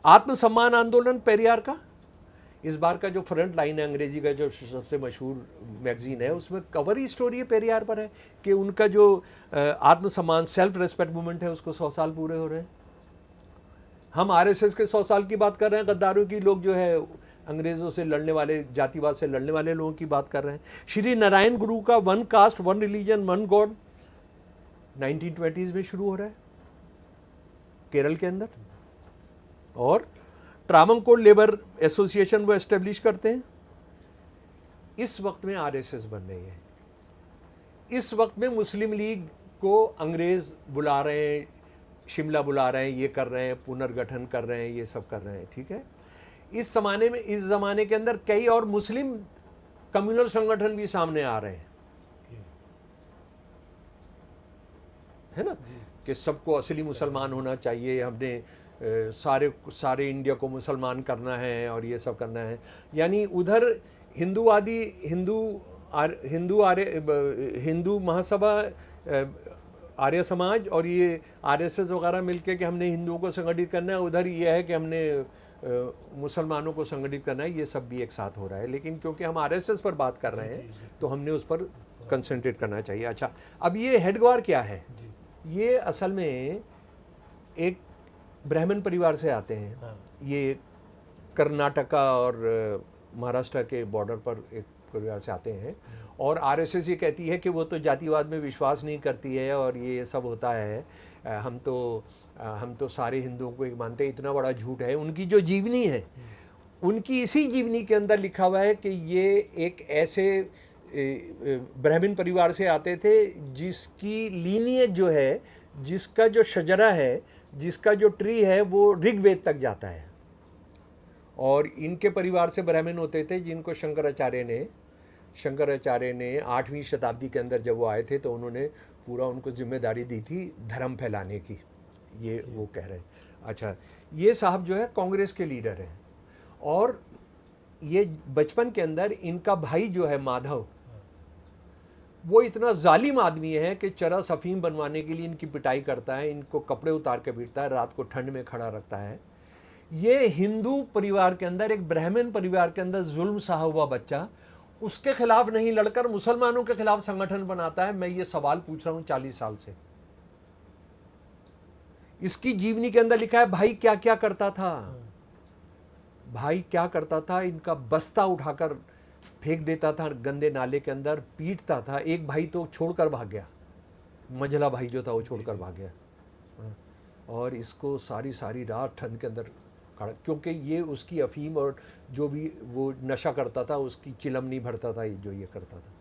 Speaker 2: आत्मसम्मान आंदोलन पेरियार का, इस बार का जो फ्रंट लाइन है अंग्रेजी का जो सबसे मशहूर मैगजीन है, उसमें कवर ही स्टोरी पेरियार पर है कि उनका जो आत्मसम्मान सेल्फ रेस्पेक्ट मूवमेंट है उसको 100 साल पूरे हो रहे हैं। हम आरएसएस के 100 साल की बात कर रहे हैं, गद्दारों की, लोग जो है अंग्रेजों से लड़ने वाले, जातिवाद से लड़ने वाले लोगों की बात कर रहे हैं। श्री नारायण गुरु का one cast one religion one God 1920s में शुरू हो रहा है केरल के अंदर, और ट्रावंकोर लेबर एसोसिएशन वो एस्टेब्लिश करते हैं। इस वक्त में आरएसएस बन रही है। इस वक्त में मुस्लिम लीग को अंग्रेज बुला रहे हैं, शिमला बुला रहे हैं, ये कर रहे हैं, पुनर्गठन कर रहे हैं, ये सब कर रहे हैं, ठीक है। इस ज़माने के अंदर कई और मुस्लिम कम्युनल संगठन भी सामने आ रहे हैं, है ना, कि सबको असली मुसलमान होना चाहिए, हमने सारे इंडिया को मुसलमान करना है और ये सब करना है। यानी उधर हिंदू महासभा, आर्य समाज और ये आरएसएस वगैरह मिलके कि हमने हिंदुओं को संगठित करना है, उधर ये है कि हमने मुसलमानों को संगठित करना है। ये सब भी एक साथ हो रहा है, लेकिन क्योंकि हम आरएसएस पर बात कर रहे हैं तो हमने उस पर कंसंट्रेट करना चाहिए। अच्छा, अब ये हेडग्वार क्या है? ये असल में एक ब्राह्मण परिवार से आते हैं।
Speaker 1: हाँ।
Speaker 2: ये कर्नाटका और महाराष्ट्र के बॉर्डर पर एक परिवार से आते हैं। और आरएसएस ये कहती है कि वो तो जातिवाद में विश्वास नहीं करती है और ये सब होता है, हम तो सारे हिंदुओं को एक मानते हैं। इतना बड़ा झूठ है। उनकी जो जीवनी है, उनकी इसी जीवनी के अंदर लिखा हुआ है कि ये एक ऐसे ब्राह्मण परिवार से आते थे जिसकी लीनियज जो है, जिसका जो शजरा है, जिसका जो ट्री है वो ऋग्वेद तक जाता है। और इनके परिवार से ब्राह्मण होते थे जिनको शंकराचार्य ने 8वीं शताब्दी के अंदर जब वो आए थे तो उन्होंने पूरा उनको जिम्मेदारी दी थी धर्म फैलाने की, ये वो कह रहे हैं। अच्छा, ये साहब जो है कांग्रेस के लीडर हैं और ये बचपन के अंदर इनका भाई जो है माधव, वो इतना जालिम आदमी है कि चरस अफीम बनवाने के लिए इनकी पिटाई करता है, इनको कपड़े उतार के पीटता है, रात को ठंड में खड़ा रखता है। ये हिंदू परिवार के अंदर, एक ब्राह्मण परिवार के अंदर जुल्म सहा हुआ बच्चा उसके खिलाफ नहीं लड़कर मुसलमानों के खिलाफ संगठन बनाता है। मैं ये सवाल पूछ रहा हूं 40 साल से। इसकी जीवनी के अंदर लिखा है भाई क्या क्या करता था, भाई क्या करता था। इनका बस्ता उठाकर फेंक देता था गंदे नाले के अंदर, पीटता था। एक भाई तो छोड़कर भाग गया, मंझला भाई जो था वो छोड़कर भाग गया। और इसको सारी सारी रात ठंड के अंदर खड़ा, क्योंकि ये उसकी अफीम और जो भी वो नशा करता था उसकी चिलम नहीं भरता था जो ये करता था।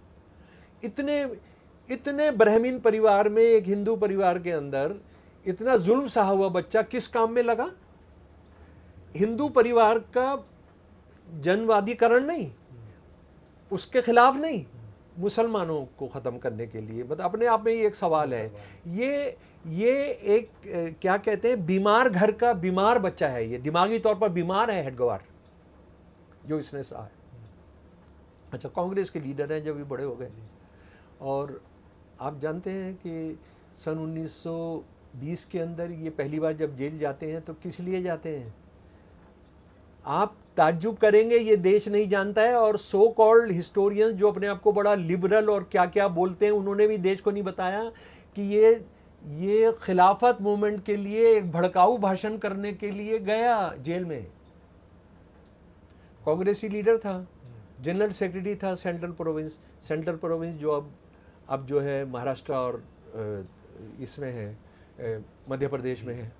Speaker 2: इतने ब्राह्मण परिवार में, एक हिंदू परिवार के अंदर इतना जुल्म सहा हुआ बच्चा किस काम में लगा? हिंदू परिवार का जनवादीकरण नहीं, उसके खिलाफ नहीं, मुसलमानों को ख़त्म करने के लिए। मतलब अपने आप में ये एक सवाल है। ये एक क्या कहते हैं, बीमार घर का बीमार बच्चा है। ये दिमागी तौर पर बीमार है हेडगवार जो इसने सहा है। अच्छा, कांग्रेस के लीडर हैं जब भी बड़े हो गए। और आप जानते हैं कि सन 1920 के अंदर ये पहली बार जब जेल जाते हैं तो किस लिए जाते हैं? आप ताज्जुब करेंगे, ये देश नहीं जानता है। और सो कॉल्ड हिस्टोरियंस जो अपने आप को बड़ा लिबरल और क्या क्या बोलते हैं, उन्होंने भी देश को नहीं बताया कि ये खिलाफत मूवमेंट के लिए एक भड़काऊ भाषण करने के लिए गया जेल में। कांग्रेसी लीडर था, जनरल सेक्रेटरी था सेंट्रल प्रोविंस जो अब जो है महाराष्ट्र और इसमें है, मध्य प्रदेश में है।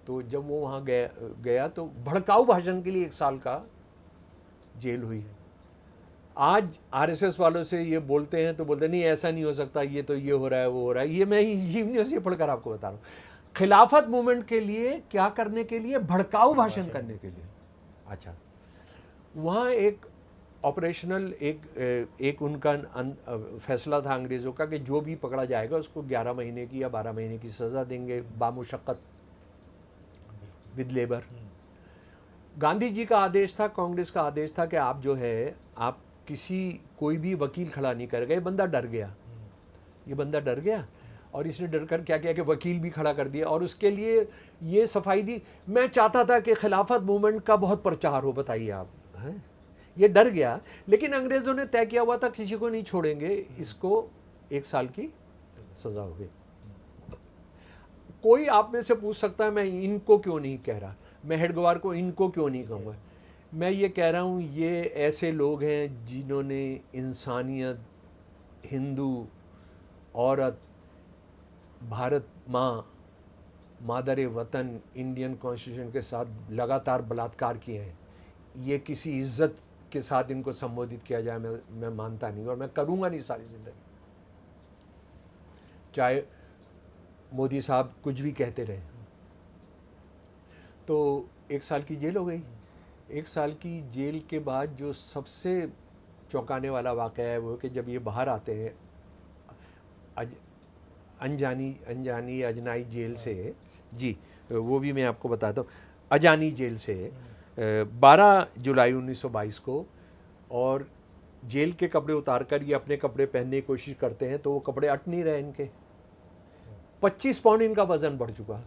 Speaker 2: तो जब वो वहाँ गया तो भड़काऊ भाषण के लिए 1 साल का जेल हुई। आज आरएसएस वालों से ये बोलते हैं तो बोलते नहीं, ऐसा नहीं हो सकता, ये तो ये हो रहा है, वो हो रहा है। ये मैं यूनिवर्सिटी पढ़कर आपको बता रहा हूँ। खिलाफत मूवमेंट के लिए क्या करने के लिए? भड़काऊ भाषण करने के लिए। अच्छा, वहाँ एक ऑपरेशनल एक उनका फैसला था अंग्रेज़ों का कि जो भी पकड़ा जाएगा उसको 11 महीने की या 12 महीने की सज़ा देंगे बामुशक्कत विद लेबर। गांधी जी का आदेश था, कांग्रेस का आदेश था कि आप जो है, आप कोई भी वकील खड़ा नहीं करेगा। ये बंदा डर गया और इसने डर कर क्या किया कि वकील भी खड़ा कर दिया और उसके लिए ये सफाई दी। मैं चाहता था कि खिलाफत मूवमेंट का बहुत प्रचार हो, बताइए आप हैं। ये डर गया, लेकिन अंग्रेज़ों ने तय किया हुआ था किसी को नहीं छोड़ेंगे, इसको 1 साल की सज़ा हो गई। कोई आप में से पूछ सकता है मैं इनको क्यों नहीं कह रहा, मैं हेडगवार को इनको क्यों नहीं कहूँगा। मैं ये कह रहा हूँ, ये ऐसे लोग हैं जिन्होंने इंसानियत, हिंदू, औरत, भारत माँ, मादर वतन, इंडियन कॉन्स्टिट्यूशन के साथ लगातार बलात्कार किए हैं। ये किसी इज्जत के साथ इनको संबोधित किया जाए मैं मानता नहीं, और मैं करूँगा नहीं सारी ज़िंदगी। चाहे मोदी साहब कुछ भी कहते रहे। तो 1 साल की जेल हो गई। 1 साल की जेल के बाद जो सबसे चौंकाने वाला वाक़या है वो कि जब ये बाहर आते हैं अजनाई जेल से, जी वो भी मैं आपको बताता हूँ, अजानी जेल से 12 जुलाई 1922 को, और जेल के कपड़े उतार कर ये अपने कपड़े पहनने की कोशिश करते हैं तो वो कपड़े अट नहीं रहे इनके। 25 पाउंड इनका वज़न बढ़ चुका।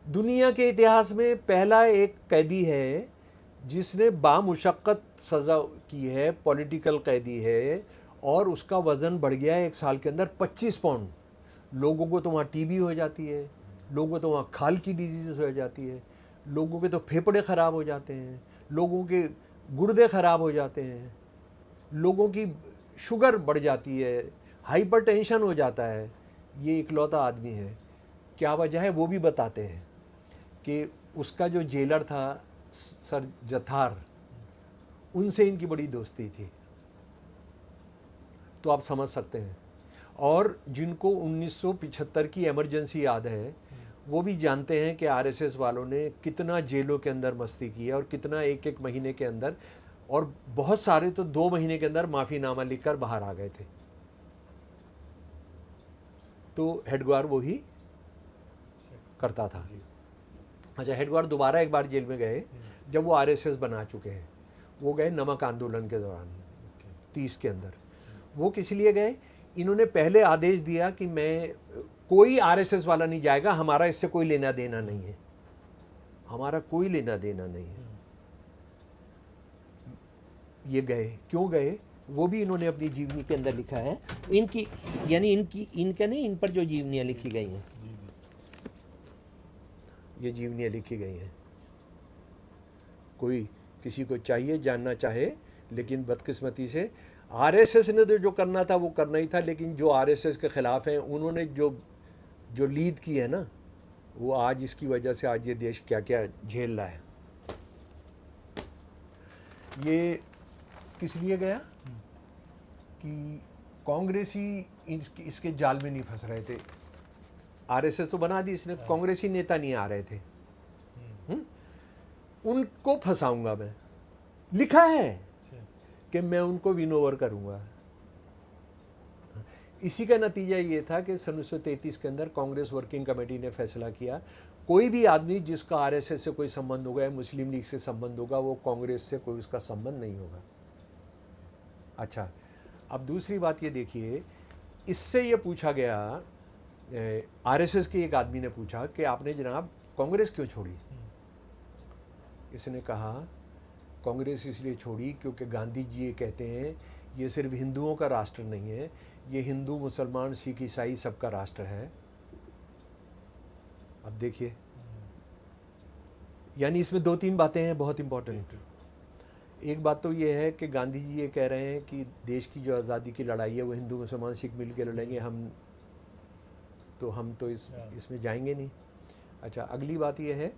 Speaker 2: दुनिया के इतिहास में पहला एक कैदी है जिसने बामुशक्कत सज़ा की है, पॉलिटिकल कैदी है, और उसका वज़न बढ़ गया है 1 साल के अंदर 25 पाउंड। लोगों को तो वहाँ टीबी हो जाती है, लोगों को तो वहाँ खाल की डिजीज़ हो जाती है, लोगों के तो फेफड़े ख़राब हो जाते हैं, लोगों के गुर्दे ख़राब हो जाते हैं, लोगों की शुगर बढ़ जाती है, हाइपरटेंशन हो जाता है। ये इकलौता आदमी है। क्या वजह है वो भी बताते हैं कि उसका जो जेलर था सर जथार, उनसे इनकी बड़ी दोस्ती थी। तो आप समझ सकते हैं। और जिनको 1975 की इमरजेंसी याद है, वो भी जानते हैं कि आरएसएस वालों ने कितना जेलों के अंदर मस्ती की है और कितना एक एक महीने के अंदर, और बहुत सारे तो 2 महीने के अंदर माफ़ीनामा लिखकर बाहर आ गए थे। तो हेडगेवार वो ही करता था। अच्छा, हेडगेवार दोबारा एक बार जेल में गए जब वो आरएसएस बना चुके हैं। वो गए नमक आंदोलन के दौरान 30 के अंदर। वो किस लिए गए? इन्होंने पहले आदेश दिया कि मैं, कोई आरएसएस वाला नहीं जाएगा, हमारा इससे कोई लेना देना नहीं है, हमारा कोई लेना देना नहीं है। ये गए, क्यों गए वो भी इन्होंने अपनी जीवनी के अंदर लिखा है। इनकी यानी इनका नहीं, इन पर जो जीवनियाँ लिखी गई हैं, ये जीवनियाँ लिखी गई हैं। कोई किसी को चाहिए, जानना चाहे, लेकिन बदकिस्मती से आरएसएस ने तो जो करना था वो करना ही था, लेकिन जो आरएसएस के ख़िलाफ़ हैं उन्होंने जो लीड की है ना, वो आज इसकी वजह से आज ये देश क्या क्या झेल रहा है। ये किस लिए गया कि कांग्रेसी इसके जाल में नहीं फंस रहे थे। आरएसएस तो बना दी इसने, कांग्रेसी नेता नहीं आ रहे थे। उनको फंसाऊंगा मैं, लिखा है कि मैं उनको विन ओवर करूंगा। इसी का नतीजा ये था कि सन 1933 के अंदर कांग्रेस वर्किंग कमेटी ने फैसला किया, कोई भी आदमी जिसका आरएसएस से कोई संबंध होगा या मुस्लिम लीग से संबंध होगा, वो कांग्रेस से कोई उसका संबंध नहीं होगा। अच्छा, अब दूसरी बात ये देखिए, इससे ये पूछा गया, आरएसएस के एक आदमी ने पूछा कि आपने जनाब कांग्रेस क्यों छोड़ी? इसने कहा कांग्रेस इसलिए छोड़ी क्योंकि गांधी जी ये कहते हैं ये सिर्फ हिंदुओं का राष्ट्र नहीं है, ये हिंदू मुसलमान सिख ईसाई सबका राष्ट्र है। अब देखिए, यानी इसमें 2-3 बातें हैं बहुत इंपॉर्टेंट। एक बात तो ये है कि गांधी जी ये कह रहे हैं कि देश की जो आज़ादी की लड़ाई है वो हिंदू मुसलमान सिख मिल के लड़ेंगे, हम तो इसमें जाएंगे नहीं। अच्छा, अगली बात ये है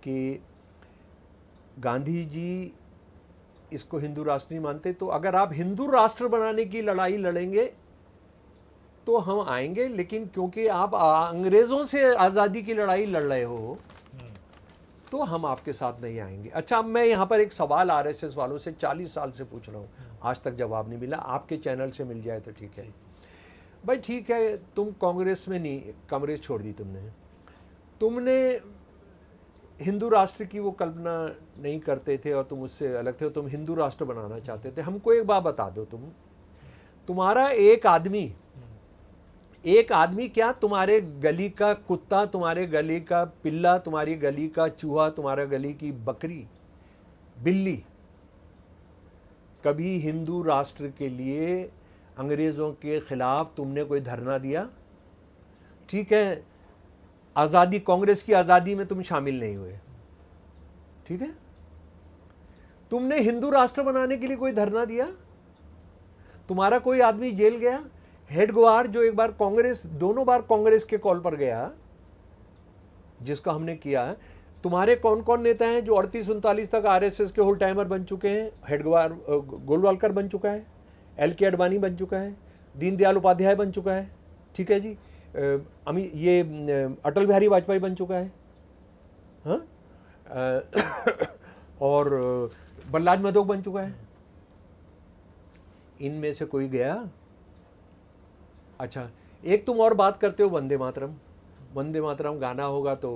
Speaker 2: कि गांधी जी इसको हिंदू राष्ट्र नहीं मानते, तो अगर आप हिंदू राष्ट्र बनाने की लड़ाई लड़ेंगे तो हम आएंगे, लेकिन क्योंकि आप अंग्रेज़ों से आज़ादी की लड़ाई लड़ रहे हो तो हम आपके साथ नहीं आएंगे। अच्छा, अब मैं यहाँ पर एक सवाल आरएसएस वालों से 40 साल से पूछ रहा हूँ, आज तक जवाब नहीं मिला। आपके चैनल से मिल जाए तो ठीक है भाई। ठीक है, तुम कांग्रेस में नहीं, कांग्रेस छोड़ दी तुमने हिंदू राष्ट्र की वो कल्पना नहीं करते थे और तुम उससे अलग थे, तुम हिंदू राष्ट्र बनाना चाहते थे। हमको एक बात बता दो, तुम्हारा एक आदमी क्या, तुम्हारे गली का कुत्ता, तुम्हारे गली का पिल्ला, तुम्हारी गली का चूहा, तुम्हारे गली की बकरी, बिल्ली, कभी हिंदू राष्ट्र के लिए अंग्रेज़ों के खिलाफ तुमने कोई धरना दिया? ठीक है, आज़ादी, कांग्रेस की आज़ादी में तुम शामिल नहीं हुए, ठीक है। तुमने हिंदू राष्ट्र बनाने के लिए कोई धरना दिया? तुम्हारा कोई आदमी जेल गया? हेडगेवार जो एक बार कांग्रेस, दोनों बार कांग्रेस के कॉल पर गया, जिसका हमने किया है। तुम्हारे कौन कौन नेता हैं जो 38-39 तक आरएसएस के होल टाइमर बन चुके हैं? हेडगेवार, गोलवालकर बन चुका है, एल.के. आडवाणी बन चुका है, दीनदयाल उपाध्याय बन चुका है, ठीक है जी, अटल बिहारी वाजपेयी बन चुका है, हाँ, और बल्लाज मधोक बन चुका है। इनमें से कोई गया? अच्छा, एक तुम और बात करते हो वंदे मातरम। वंदे मातरम गाना होगा तो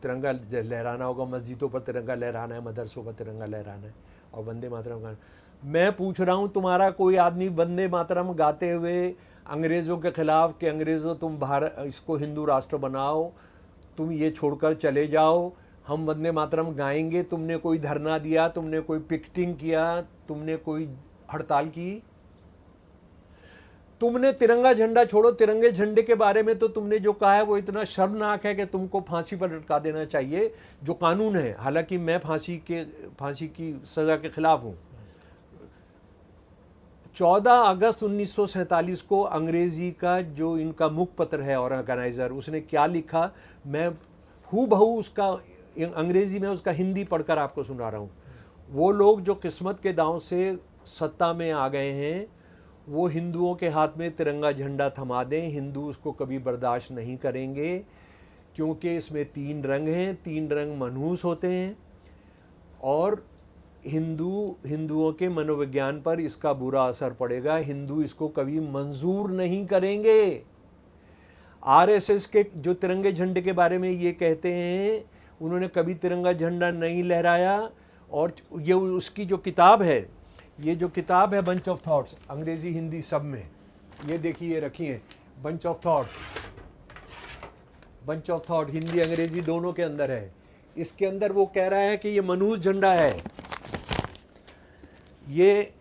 Speaker 2: तिरंगा लहराना होगा, मस्जिदों पर तिरंगा लहराना है, मदरसों पर तिरंगा लहराना है, और वंदे मातरम गाना। मैं पूछ रहा हूँ, तुम्हारा कोई आदमी वंदे मातरम गाते हुए अंग्रेज़ों के ख़िलाफ़ कि अंग्रेज़ों तुम भारत, इसको हिंदू राष्ट्र बनाओ, तुम ये छोड़कर चले जाओ, हम वंदे मातरम गाएंगे, तुमने कोई धरना दिया, तुमने कोई पिकेटिंग किया, तुमने कोई हड़ताल की? तुमने तिरंगा झंडा छोड़ो, तिरंगे झंडे के बारे में तो तुमने जो कहा है वो इतना शर्मनाक है कि तुमको फांसी पर लटका देना चाहिए, जो कानून है। हालांकि मैं फांसी की सजा के खिलाफ हूं। 14 अगस्त 1947 को अंग्रेजी का जो इनका मुखपत्र है ऑर्गेनाइजर, उसने क्या लिखा, मैं हूबहू उसका अंग्रेजी में उसका हिंदी पढ़कर आपको सुना रहा हूं। वो लोग जो किस्मत के दांव से सत्ता में आ गए हैं, वो हिंदुओं के हाथ में तिरंगा झंडा थमा दें, हिंदू उसको कभी बर्दाश्त नहीं करेंगे, क्योंकि इसमें 3 रंग हैं, 3 रंग मनहूस होते हैं और हिंदुओं के मनोविज्ञान पर इसका बुरा असर पड़ेगा। हिंदू इसको कभी मंजूर नहीं करेंगे। आरएसएस के जो तिरंगे झंडे के बारे में ये कहते हैं, उन्होंने कभी तिरंगा झंडा नहीं लहराया। और ये उसकी जो किताब है, ये जो किताब है बंच ऑफ थॉट्स, अंग्रेजी हिंदी सब में, ये देखिए, ये रखी है, बंच ऑफ थॉट हिंदी अंग्रेजी दोनों के अंदर है। इसके अंदर वो कह रहा है कि ये मनहूस झंडा है, ये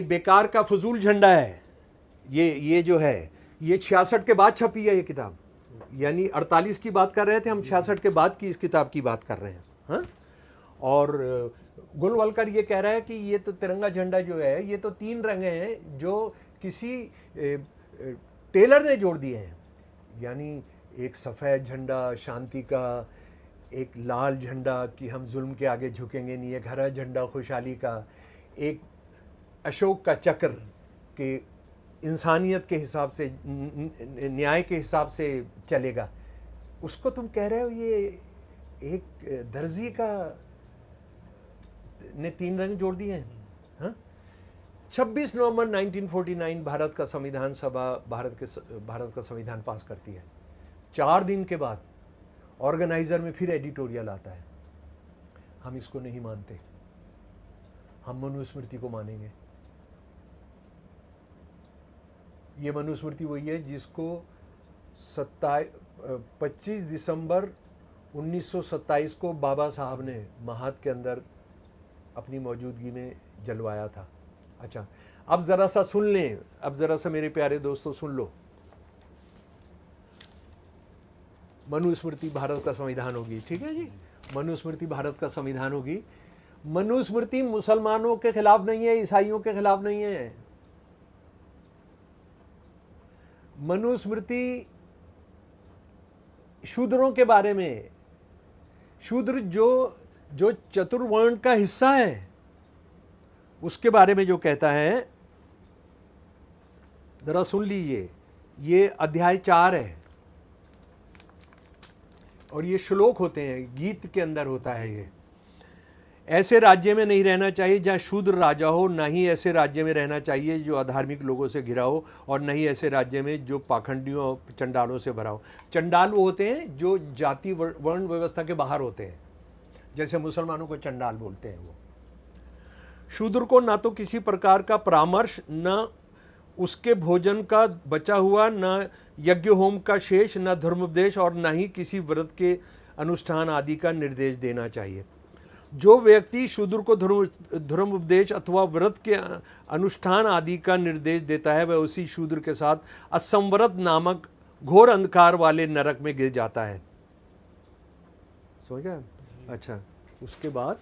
Speaker 2: बेकार का फजूल झंडा है। ये जो है, ये 66 के बाद छपी है ये किताब, यानी 48 की बात कर रहे थे हम, 66 के बाद की इस किताब की बात कर रहे हैं। हाँ, और गोलवलकर ये कह रहा है कि ये तो तिरंगा झंडा जो है, ये तो 3 रंग हैं जो किसी टेलर ने जोड़ दिए हैं। यानी एक सफ़ेद झंडा शांति का, एक लाल झंडा कि हम जुल्म के आगे झुकेंगे नहीं, एक हरा झंडा खुशहाली का, एक अशोक का चक्र के इंसानियत के हिसाब से, न्याय के हिसाब से चलेगा। उसको तुम कह रहे हो ये एक दर्जी का ने 3 रंग जोड़ दिए हैं। हाँ? 26 नवंबर 1949 भारत का संविधान सभा भारत का संविधान पास करती है। 4 दिन के बाद ऑर्गेनाइजर में फिर एडिटोरियल आता है, हम इसको नहीं मानते, हम मनुस्मृति को मानेंगे। ये मनुस्मृति वही है जिसको 25 दिसंबर 1927 को बाबा साहब ने महाद के अंदर अपनी मौजूदगी में जलवाया था। अच्छा, अब ज़रा सा सुन लें, अब ज़रा सा मेरे प्यारे दोस्तों सुन लो। मनुस्मृति भारत का संविधान होगी, ठीक है जी, मनुस्मृति भारत का संविधान होगी। मनुस्मृति मुसलमानों के खिलाफ नहीं है, ईसाइयों के खिलाफ नहीं है। मनुस्मृति शूद्रों के बारे में, शूद्र जो चतुर्वर्ण का हिस्सा है उसके बारे में जो कहता है, जरा सुन लीजिए। ये अध्याय 4 है और ये श्लोक होते हैं, गीत के अंदर होता है ये। ऐसे राज्य में नहीं रहना चाहिए जहाँ शूद्र राजा हो, ना ही ऐसे राज्य में रहना चाहिए जो अधार्मिक लोगों से घिरा हो, और न ही ऐसे राज्य में जो पाखंडियों और चंडालों से भरा हो। चंडाल वो होते हैं जो जाति वर्ण व्यवस्था के बाहर होते हैं, जैसे मुसलमानों को चंडाल बोलते हैं वो। शूद्र को ना तो किसी प्रकार का परामर्श, न उसके भोजन का बचा हुआ, न यज्ञ होम का शेष, न धर्मोपदेश, और न ही किसी व्रत के अनुष्ठान आदि का निर्देश देना चाहिए। जो व्यक्ति शूद्र को धर्म उपदेश अथवा व्रत के अनुष्ठान आदि का निर्देश देता है, वह उसी शूद्र के साथ असंवरत नामक घोर अंधकार वाले नरक में गिर जाता है। समझ गया? अच्छा, उसके बाद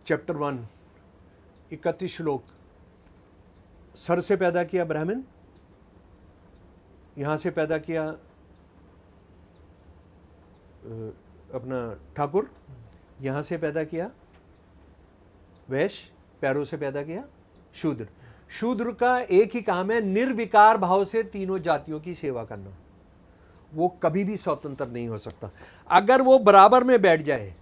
Speaker 2: चैप्टर 1 31 श्लोक। सर से पैदा किया ब्राह्मण, यहां से पैदा किया अपना ठाकुर, यहाँ से पैदा किया वैश्य, पैरों से पैदा किया शूद्र। शूद्र का एक ही काम है, निर्विकार भाव से तीनों जातियों की सेवा करना। वो कभी भी स्वतंत्र नहीं हो सकता। अगर वो बराबर में बैठ जाए,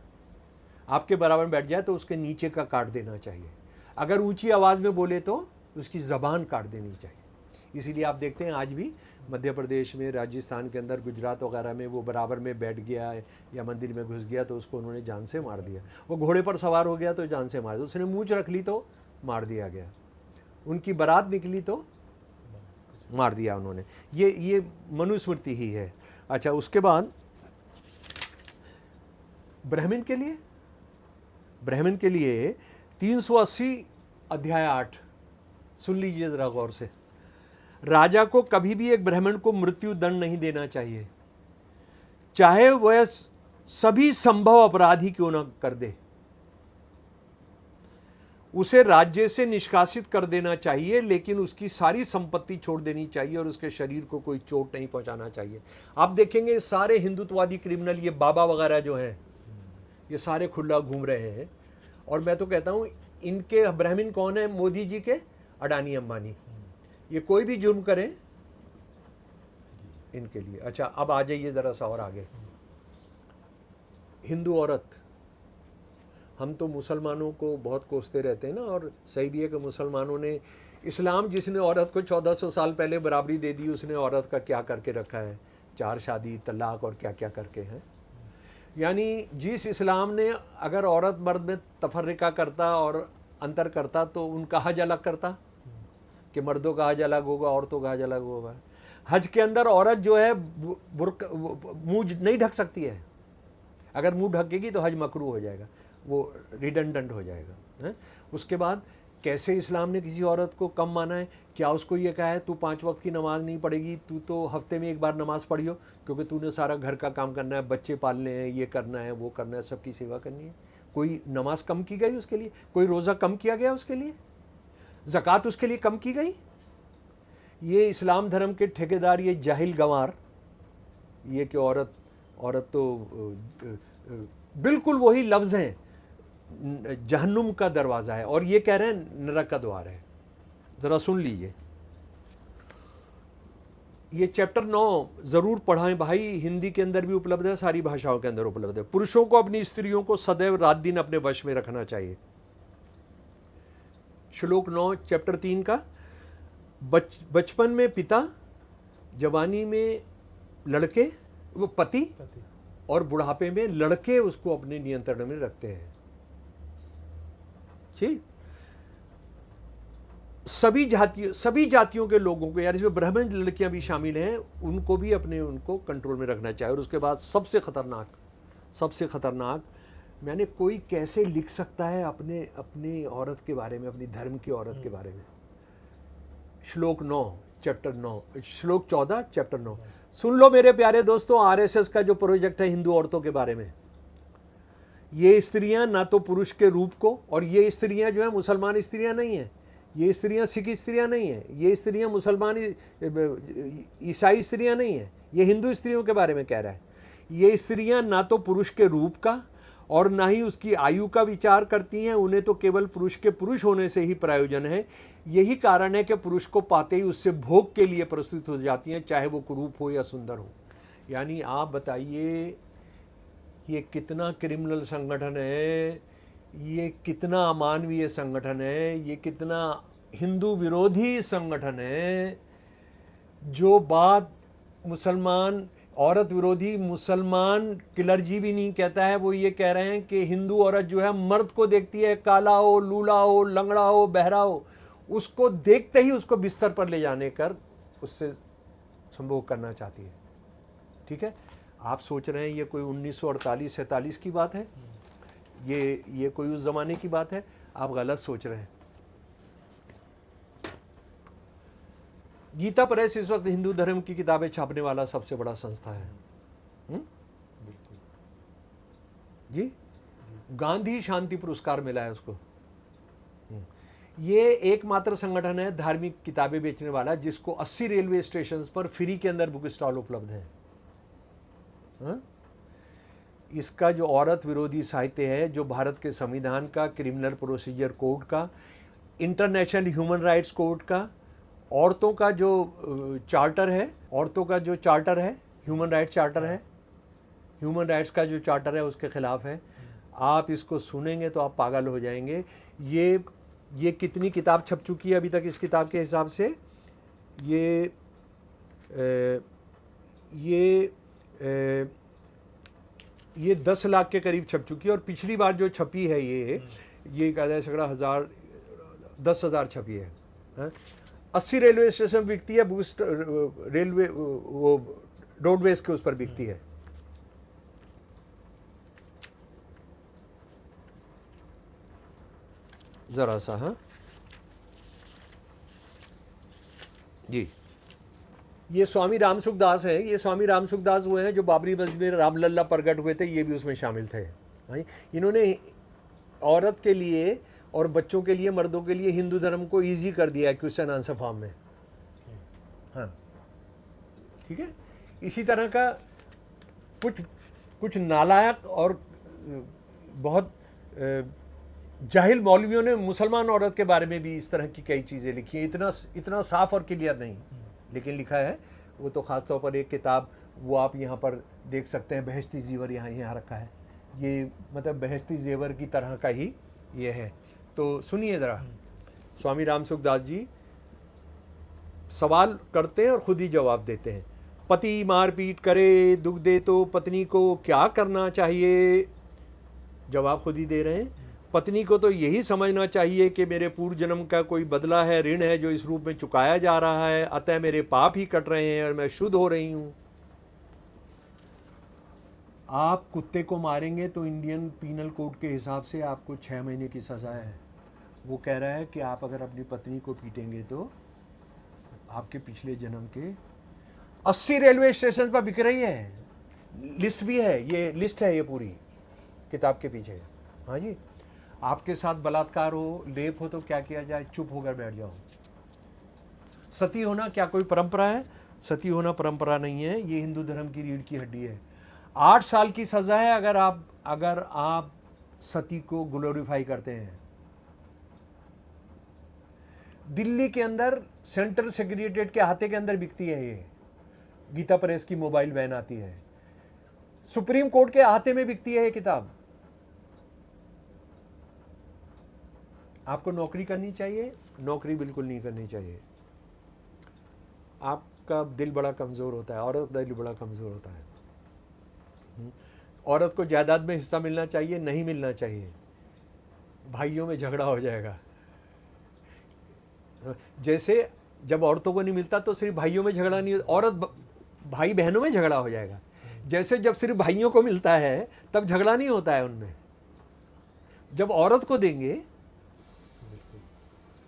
Speaker 2: आपके बराबर में बैठ जाए, तो उसके नीचे का काट देना चाहिए। अगर ऊंची आवाज में बोले तो उसकी जबान काट देनी चाहिए। इसीलिए आप देखते हैं आज भी मध्य प्रदेश में, राजस्थान के अंदर, गुजरात वगैरह में वो बराबर में बैठ गया या मंदिर में घुस गया तो उसको उन्होंने जान से मार दिया। वो घोड़े पर सवार हो गया तो जान से मार दिया। उसने मूंछ रख ली तो मार दिया गया। उनकी बारात निकली तो मार दिया उन्होंने। ये मनुस्मृति ही है। अच्छा, उसके बाद ब्राह्मण के लिए 380 अध्याय 8 सुन लीजिए जरा गौर से। राजा को कभी भी एक ब्राह्मण को मृत्यु दंड नहीं देना चाहिए, चाहे वह सभी संभव अपराध ही क्यों न कर दे। उसे राज्य से निष्कासित कर देना चाहिए, लेकिन उसकी सारी संपत्ति छोड़ देनी चाहिए और उसके शरीर को कोई चोट नहीं पहुंचाना चाहिए। आप देखेंगे सारे हिंदुत्ववादी क्रिमिनल, ये बाबा वगैरह जो हैं, ये सारे खुला घूम रहे हैं। और मैं तो कहता हूं इनके ब्राह्मण कौन है? मोदी जी के अडानी अंबानी। ये कोई भी जुर्म करें इनके लिए। अच्छा, अब आ जाइए जरा सा और आगे। हिंदू औरत, हम तो मुसलमानों को बहुत कोसते रहते हैं ना, और सही भी है कि मुसलमानों ने, इस्लाम जिसने औरत को 1400 साल पहले बराबरी दे दी, उसने औरत का क्या करके रखा है? 4 शादी, तलाक और क्या क्या करके हैं। यानी जिस इस्लाम ने अगर औरत मर्द में तफर्रिका करता और अंतर करता तो उनका हज अलग करता कि मर्दों का हज अलग होगा, औरतों का हज अलग होगा। हज के अंदर औरत जो है मुंह नहीं ढक सकती है, अगर मुंह ढकेगी तो हज मकरू हो जाएगा, वो रिडंडेंट हो जाएगा है? उसके बाद कैसे इस्लाम ने किसी औरत को कम माना है? क्या उसको ये कहा है तू 5 वक्त की नमाज नहीं पढ़ेगी, तू तो हफ्ते में 1 बार नमाज पढ़ियो, क्योंकि तूने सारा घर का काम करना है, बच्चे पालने हैं, ये करना है, वो करना है, सबकी सेवा करनी है। कोई नमाज कम की गई उसके लिए? कोई रोज़ा कम किया गया उसके लिए? ज़कात उसके लिए कम की गई? ये इस्लाम धर्म के ठेकेदार, ये जाहिल गंवार, ये कि औरत तो बिल्कुल वही लफ्ज़ हैं, जहन्नुम का दरवाज़ा है, और ये कह रहे हैं नरक का द्वार है। ज़रा सुन लीजिए, ये चैप्टर 9 ज़रूर पढ़ाएं भाई, हिंदी के अंदर भी उपलब्ध है, सारी भाषाओं के अंदर उपलब्ध है। पुरुषों को अपनी स्त्रियों को सदैव रात दिन अपने वश में रखना चाहिए। श्लोक 9 चैप्टर 3 का, बचपन में पिता, जवानी में लड़के, वो पति, और बुढ़ापे में लड़के उसको अपने नियंत्रण में रखते हैं। ठीक, सभी जातियों के लोगों को, यार इसमें ब्राह्मण लड़कियां भी शामिल हैं, उनको भी उनको कंट्रोल में रखना चाहिए। और उसके बाद सबसे खतरनाक, मैंने कोई कैसे लिख सकता है अपने औरत के बारे में, अपनी धर्म की औरत के बारे में? श्लोक 9 चैप्टर 9, श्लोक 14 चैप्टर 9 सुन लो मेरे प्यारे दोस्तों। आरएसएस का जो प्रोजेक्ट है हिंदू औरतों के बारे में, ये स्त्रियां ना तो पुरुष के रूप को, और ये स्त्रियां जो है मुसलमान स्त्रियां नहीं है, ये स्त्रियां सिख स्त्रियां नहीं है, ये स्त्रियां मुसलमान ईसाई स्त्रियां नहीं है, ये हिंदू स्त्रियों के बारे में कह रहा है। ये स्त्रियां ना तो पुरुष के रूप का और ना ही उसकी आयु का विचार करती हैं, उन्हें तो केवल पुरुष के पुरुष होने से ही प्रयोजन है। यही कारण है कि पुरुष को पाते ही उससे भोग के लिए प्रस्तुत हो जाती हैं, चाहे वो कुरूप हो या सुंदर हो। यानी आप बताइए ये कितना क्रिमिनल संगठन है, ये कितना अमानवीय संगठन है, ये कितना हिंदू विरोधी संगठन है। जो बात मुसलमान औरत विरोधी मुसलमान क्लर्जी भी नहीं कहता है, वो ये कह रहे हैं कि हिंदू औरत जो है मर्द को देखती है, काला हो, लूला हो, लंगड़ा हो, बहरा हो, उसको देखते ही उसको बिस्तर पर ले जाने कर उससे संभोग करना चाहती है। ठीक है, आप सोच रहे हैं ये कोई 1948-47 की बात है, ये कोई उस जमाने की बात है? आप गलत सोच रहे हैं। गीता प्रेस इस वक्त हिंदू धर्म की किताबें छापने वाला सबसे बड़ा संस्था है। जी, गांधी शांति पुरस्कार मिला है उसको। ये एकमात्र संगठन है धार्मिक किताबें बेचने वाला जिसको 80 रेलवे स्टेशन पर फ्री के अंदर बुक स्टॉल उपलब्ध है। इसका जो औरत विरोधी साहित्य है, जो भारत के संविधान का, क्रिमिनल प्रोसीजर कोड का, इंटरनेशनल ह्यूमन राइट्स कोड का, औरतों का जो चार्टर है, ह्यूमन राइट्स चार्टर है, ह्यूमन राइट्स का जो चार्टर है उसके खिलाफ है। आप इसको सुनेंगे तो आप पागल हो जाएंगे। ये कितनी किताब छप चुकी है अभी तक इस किताब के हिसाब से? ये 10 लाख के करीब छप चुकी है, और पिछली बार जो छपी है ये कहता है सगड़ा 10,000 छपी है। 80 रेलवे स्टेशन बिकती है, रेलवे वो रोडवेज के उस पर बिकती है। ज़रा सा, हाँ जी, ये स्वामी रामसुखदास है। ये स्वामी रामसुखदास वो हैं जो बाबरी मस्जिद में रामलल्ला प्रकट हुए थे, ये भी उसमें शामिल थे। हाँ, इन्होंने औरत के लिए और बच्चों के लिए, मर्दों के लिए हिंदू धर्म को इजी कर दिया है क्वेश्चन आंसर फॉर्म में। हाँ ठीक है। इसी तरह का कुछ नालायक और बहुत जाहिल मौलवियों ने मुसलमान औरत के बारे में भी इस तरह की कई चीज़ें लिखी हैं। इतना साफ और क्लियर नहीं, लेकिन लिखा है। वो तो ख़ास तौर पर एक किताब वो आप यहाँ पर देख सकते हैं, बहश्ती ज़ेवर यहाँ रखा है। ये मतलब बहश्ती ज़ेवर की तरह का ही ये है। तो सुनिए ज़रा, स्वामी रामसुखदास जी सवाल करते हैं और ख़ुद ही जवाब देते हैं। पति मारपीट करे, दुख दे तो पत्नी को क्या करना चाहिए? जवाब खुद ही दे रहे हैं। पत्नी को तो यही समझना चाहिए कि मेरे पूर्व जन्म का कोई बदला है, ऋण है जो इस रूप में चुकाया जा रहा है, अतः मेरे पाप ही कट रहे हैं और मैं शुद्ध हो रही हूं। आप कुत्ते को मारेंगे तो इंडियन पीनल कोड के हिसाब से आपको 6 महीने की सजा है। वो कह रहा है कि आप अगर अपनी पत्नी को पीटेंगे तो आपके पिछले जन्म के 80 रेलवे स्टेशन पर बिक रही है। लिस्ट भी है, ये लिस्ट है, ये पूरी किताब के पीछे। हाँ जी, आपके साथ बलात्कार हो, रेप हो तो क्या किया जाए? चुप होकर बैठ जाओ। सती होना क्या कोई परंपरा है? सती होना परंपरा नहीं है, ये हिंदू धर्म की रीढ़ की हड्डी है। 8 साल की सजा है अगर आप सती को ग्लोरीफाई करते हैं। दिल्ली के अंदर सेंट्रल सेक्रेटेरिएट के अहाते के अंदर बिकती है ये। गीता प्रेस की मोबाइल वैन आती है। सुप्रीम कोर्ट के अहाते में बिकती है ये किताब। आपको नौकरी करनी चाहिए? नौकरी बिल्कुल नहीं करनी चाहिए। आपका दिल बड़ा कमज़ोर होता है, औरत का दिल बड़ा कमज़ोर होता है। औरत को जायदाद में हिस्सा मिलना चाहिए? नहीं मिलना चाहिए। भाइयों में झगड़ा हो जाएगा। जैसे जब औरतों को नहीं मिलता तो सिर्फ भाइयों में झगड़ा नहीं, औरत भाई बहनों में झगड़ा हो जाएगा। जैसे जब सिर्फ भाइयों को मिलता है तब झगड़ा नहीं होता है उनमें। जब औरत को देंगे,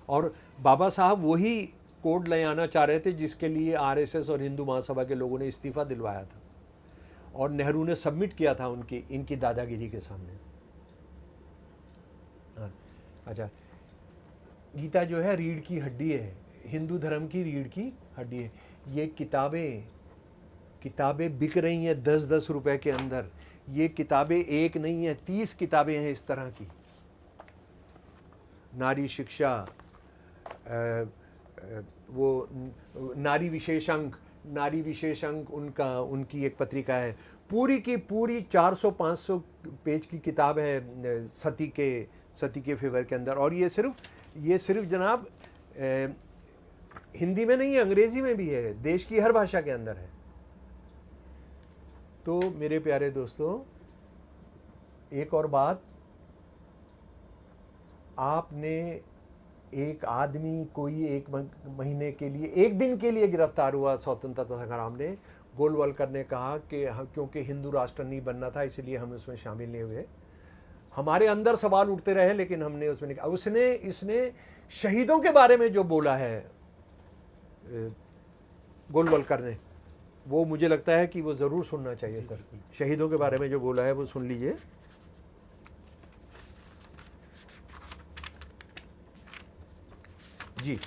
Speaker 2: और बाबा साहब वही कोड ले आना चाह रहे थे जिसके लिए आरएसएस और हिंदू महासभा के लोगों ने इस्तीफा दिलवाया था, और नेहरू ने सबमिट किया था इनकी दादागिरी के सामने। हाँ, अच्छा, गीता जो है रीढ़ की हड्डी है, हिंदू धर्म की रीढ़ की हड्डी है। ये किताबें बिक रही हैं 10-10 रुपए के अंदर। ये किताबें एक नहीं है, 30 किताबें हैं इस तरह की। नारी शिक्षा, वो नारी विशेषांक उनकी एक पत्रिका है। पूरी की पूरी 400-500 पेज की किताब है सती के फेवर के अंदर। और ये सिर्फ जनाब हिंदी में नहीं है, अंग्रेजी में भी है, देश की हर भाषा के अंदर है। तो मेरे प्यारे दोस्तों, एक और बात, आपने एक आदमी कोई 1 महीने के लिए, 1 दिन के लिए गिरफ्तार हुआ स्वतंत्रता संग्राम ने। गोलवलकर ने कहा कि क्योंकि हिंदू राष्ट्र नहीं बनना था इसलिए हम उसमें शामिल नहीं हुए। हमारे अंदर सवाल उठते रहे लेकिन हमने उसमें नहीं कहा। इसने शहीदों के बारे में जो बोला है गोलवलकर ने, वो मुझे लगता है कि वो ज़रूर सुनना चाहिए सर। शहीदों के बारे में जो बोला है वो सुन लीजिए। जी,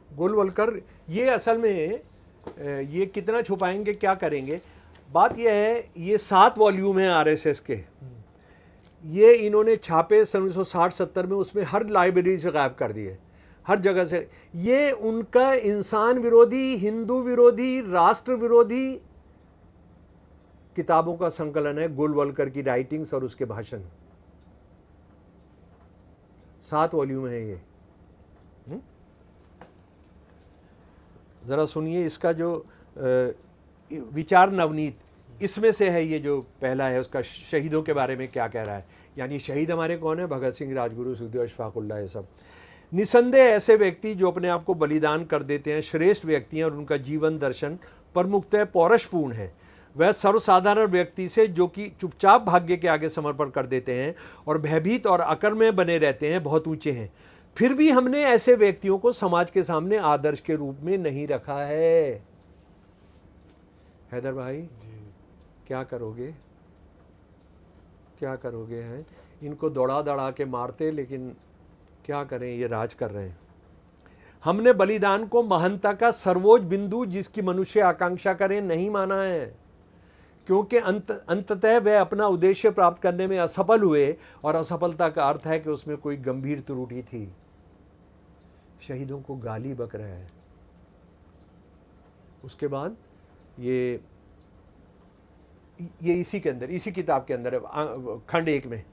Speaker 2: गोलवलकर ये असल में ये कितना छुपाएंगे, क्या करेंगे? बात यह है, ये 7 वॉल्यूम हैं आरएसएस के। ये इन्होंने छापे सन 1960-70 में, उसमें हर लाइब्रेरी से गायब कर दिए, हर जगह से। ये उनका इंसान विरोधी, हिंदू विरोधी, राष्ट्र विरोधी किताबों का संकलन है, गोलवलकर की राइटिंग्स और उसके भाषण। 7 वॉल्यूम है ये। ज़रा सुनिए इसका जो विचार नवनीत, इसमें से है ये जो पहला है, उसका शहीदों के बारे में क्या कह रहा है। यानी शहीद हमारे कौन है? भगत सिंह, राजगुरु, सुखदेव, अशफाकुल्लाह, ये सब। निसंदेह ऐसे व्यक्ति जो अपने आप को बलिदान कर देते हैं श्रेष्ठ व्यक्ति हैं, और उनका जीवन दर्शन प्रमुखतः पौरुषपूर्ण है। वह सर्वसाधारण व्यक्ति से जो कि चुपचाप भाग्य के आगे समर्पण कर देते हैं और भयभीत और अकर्मण्य बने रहते हैं, बहुत ऊंचे हैं। फिर भी हमने ऐसे व्यक्तियों को समाज के सामने आदर्श के रूप में नहीं रखा है। हैदर भाई क्या करोगे, क्या करोगे हैं? इनको दौड़ा दौड़ा के मारते, लेकिन क्या करें, ये राज कर रहे हैं। हमने बलिदान को महानता का सर्वोच्च बिंदु जिसकी मनुष्य आकांक्षा करें नहीं माना है, क्योंकि अंततः वे अपना उद्देश्य प्राप्त करने में असफल हुए, और असफलता का अर्थ है कि उसमें कोई गंभीर त्रुटि थी। शहीदों को गाली बक रहा है। उसके बाद ये इसी के अंदर, इसी किताब के अंदर है, खंड 1 में,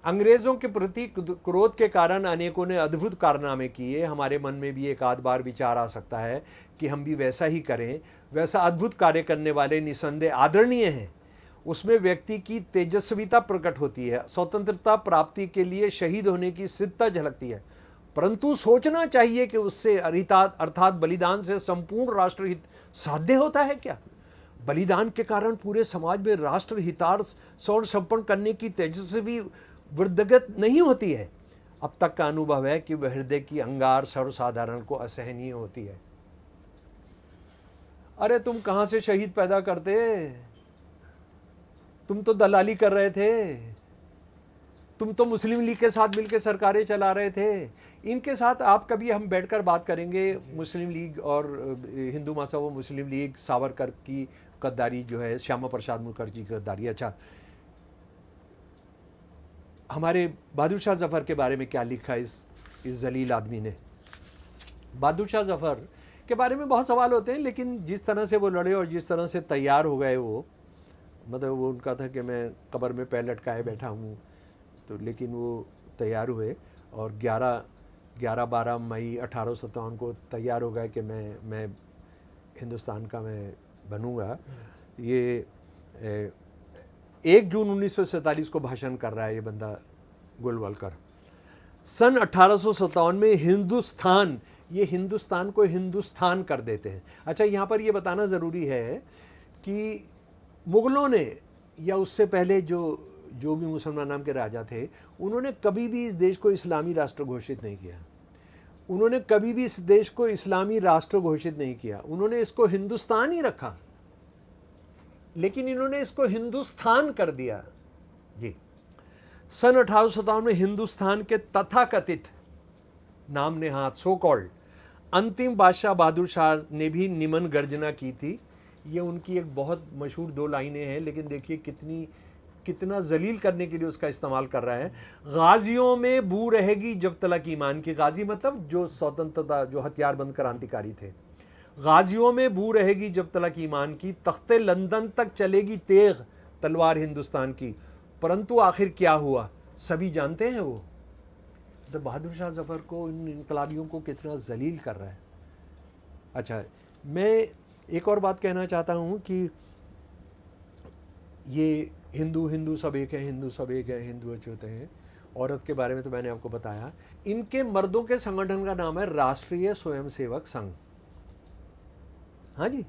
Speaker 2: अंग्रेजों के प्रति क्रोध के कारण अनेकों ने अद्भुत कारनामे किए। हमारे मन में भी एक आध बार विचार आ सकता है कि हम भी वैसा ही करें। वैसा अद्भुत कार्य करने वाले निसंदेह आदरणीय हैं। उसमें व्यक्ति की तेजस्विता प्रकट होती है, स्वतंत्रता प्राप्ति के लिए शहीद होने की सिद्धता झलकती है। परंतु सोचना चाहिए कि उससे अर्थात बलिदान से संपूर्ण राष्ट्रहित साध्य होता है क्या? बलिदान के कारण पूरे समाज में राष्ट्र हितार्थ समर्पण करने की तेजस्वी वृद्धगत नहीं होती है। अब तक का अनुभव है कि वह हृदय की अंगार सर्वसाधारण को असहनीय होती है। अरे तुम कहां से शहीद पैदा करते? तुम तो दलाली कर रहे थे। तुम तो मुस्लिम लीग के साथ मिलकर सरकारें चला रहे थे। इनके साथ आप कभी हम बैठकर बात करेंगे, मुस्लिम लीग और हिंदू महासभा मुस्लिम लीग, सावरकर की गद्दारी जो है, श्यामा प्रसाद मुखर्जी की गद्दारी। अच्छा, हमारे बहादुर शाह जफर के बारे में क्या लिखा इस जलील आदमी ने? बहादुर शाह जफर के बारे में बहुत सवाल होते हैं, लेकिन जिस तरह से वो लड़े और जिस तरह से तैयार हो गए वो, मतलब वो उनका था कि मैं कब्र में पैर लटकाए बैठा हूँ, तो लेकिन वो तैयार हुए और 11-12 मई 1857 को तैयार हो गए कि मैं हिंदुस्तान का मैं बनूंगा। ये 1 जून 1947 को भाषण कर रहा है ये बंदा गोलवलकर। सन 1857 में हिंदुस्तान, ये हिंदुस्तान को हिंदुस्तान कर देते हैं। अच्छा, यहाँ पर ये बताना ज़रूरी है कि मुग़लों ने या उससे पहले जो भी मुसलमान नाम के राजा थे, उन्होंने कभी भी इस देश को इस्लामी राष्ट्र घोषित नहीं किया। उन्होंने कभी भी इस देश को इस्लामी राष्ट्र घोषित नहीं किया। उन्होंने इसको हिंदुस्तान ही रखा, लेकिन इन्होंने इसको हिंदुस्तान कर दिया जी। सन 1857 में हिंदुस्तान के तथाकथित नाम नेहात सो कॉल्ड अंतिम बादशाह बहादुर शाह ने भी निमन गर्जना की थी। ये उनकी एक बहुत मशहूर 2 लाइनें हैं, लेकिन देखिए कितना जलील करने के लिए उसका इस्तेमाल कर रहा है। गाजियों में बू रहेगी जब तलक ईमान की। गाजी मतलब जो स्वतंत्रता, जो हथियारबंद क्रांतिकारी थे। गाजियों में बू रहेगी जब तलक ईमान की, तख्ते लंदन तक चलेगी तेग तलवार हिंदुस्तान की। परंतु आखिर क्या हुआ सभी जानते हैं। वो तो बहादुर शाह जफर को, इन इनकलाबियों को कितना जलील कर रहा है। अच्छा, मैं एक और बात कहना चाहता हूँ कि ये हिंदू सब एक है, हिंदू सब एक है, हिंदू अच्छे होते हैं। औरत के बारे में तो मैंने आपको बताया। इनके मर्दों के संगठन का नाम है राष्ट्रीय स्वयंसेवक संघ। हाँ जी,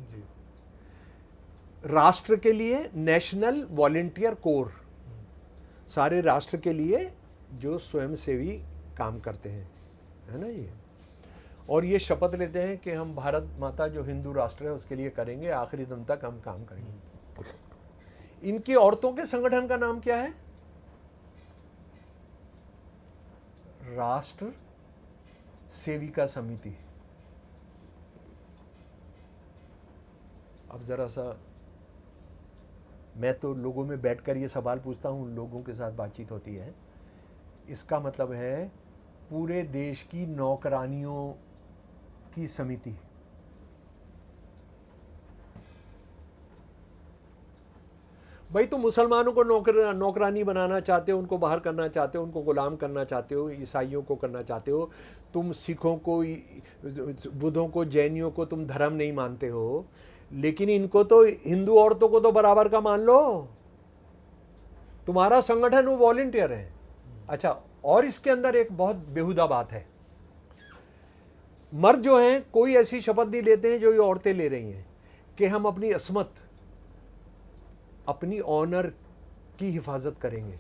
Speaker 2: राष्ट्र के लिए नेशनल वॉलंटियर कोर, सारे राष्ट्र के लिए जो स्वयंसेवी काम करते हैं, है ना ये। और ये शपथ लेते हैं कि हम भारत माता जो हिंदू राष्ट्र है उसके लिए करेंगे, आखिरी दम तक हम काम करेंगे। इनकी औरतों के संगठन का नाम क्या है? राष्ट्र सेविका समिति। अब जरा सा मैं तो लोगों में बैठकर ये सवाल पूछता हूँ, लोगों के साथ बातचीत होती है। इसका मतलब है पूरे देश की नौकरानियों की समिति। भाई तुम मुसलमानों को नौकरानी बनाना चाहते हो, उनको बाहर करना चाहते हो, उनको गुलाम करना चाहते हो, ईसाइयों को करना चाहते हो, तुम सिखों को, बुद्धों को, जैनियों को तुम धर्म नहीं मानते हो, लेकिन इनको तो, हिंदू औरतों को तो बराबर का मान लो। तुम्हारा संगठन वो वॉलंटियर है। अच्छा, और इसके अंदर एक बहुत बेहुदा बात है। मर्द जो हैं कोई ऐसी शपथ नहीं लेते हैं जो ये औरतें ले रही हैं कि हम अपनी असमत, अपनी ऑनर की हिफाजत करेंगे।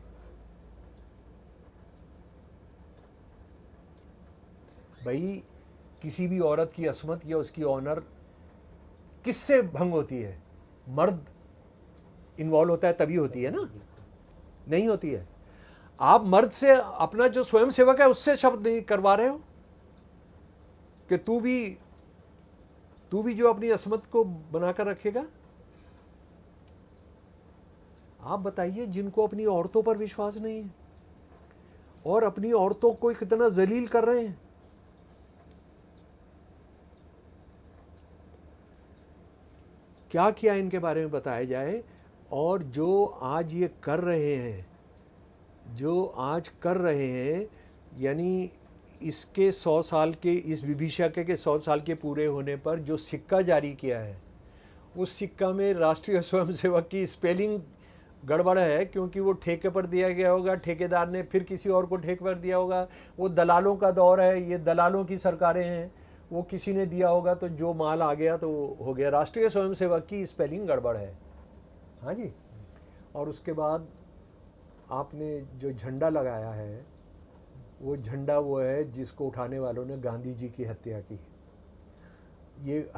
Speaker 2: भाई किसी भी औरत की असमत या उसकी ऑनर किससे भंग होती है? मर्द इन्वॉल्व होता है तभी होती है ना, नहीं होती है। आप मर्द से अपना जो स्वयं सेवक है उससे शब्द नहीं करवा रहे हो कि तू भी जो अपनी असमत को बनाकर रखेगा। आप बताइए, जिनको अपनी औरतों पर विश्वास नहीं है और अपनी औरतों को कितना जलील कर रहे हैं। क्या किया इनके बारे में बताया जाए। और जो आज ये कर रहे हैं, यानी इसके 100 साल के, इस विभीषा के 100 साल के पूरे होने पर जो सिक्का जारी किया है, उस सिक्का में राष्ट्रीय स्वयंसेवक की स्पेलिंग गड़बड़ है, क्योंकि वो ठेके पर दिया गया होगा, ठेकेदार ने फिर किसी और को ठेके पर दिया होगा। वो दलालों का दौर है, ये दलालों की सरकारें हैं, वो किसी ने दिया होगा तो जो माल आ गया तो हो गया। राष्ट्रीय स्वयंसेवक की स्पेलिंग गड़बड़ है। हाँ जी। और उसके बाद आपने जो झंडा लगाया है, वो झंडा वो है जिसको उठाने वालों ने गांधी जी की हत्या की। ये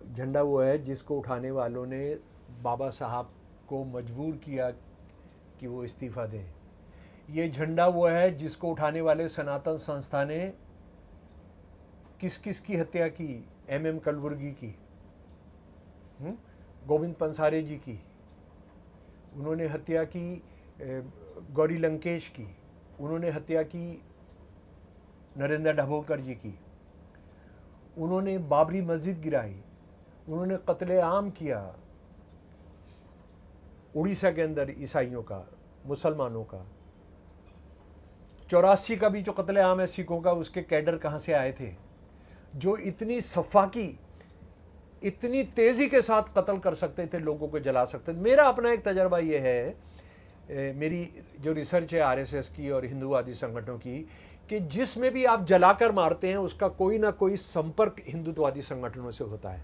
Speaker 2: झंडा वो है जिसको उठाने वालों ने बाबा साहब को मजबूर किया कि वो इस्तीफ़ा दें। ये झंडा वो है जिसको उठाने वाले सनातन संस्था ने किस किस की हत्या की? एम कलबुर्गी की, गोविंद पंसारे जी की, उन्होंने हत्या की गौरी लंकेश की, उन्होंने हत्या की नरेंद्र दाभोलकर जी की, उन्होंने बाबरी मस्जिद गिराई, उन्होंने कत्लेआम किया उड़ीसा के अंदर ईसाइयों का, मुसलमानों का। 84 का भी जो कत्लेआम है सिखों का, उसके कैडर कहाँ से आए थे जो इतनी सफाकी, इतनी तेज़ी के साथ कत्ल कर सकते थे, लोगों को जला सकते थे। मेरा अपना एक तजर्बा ये है, मेरी जो रिसर्च है आरएसएस की और हिंदूवादी संगठनों की, कि जिसमें भी आप जलाकर मारते हैं उसका कोई ना कोई संपर्क हिंदुत्ववादी संगठनों से होता है,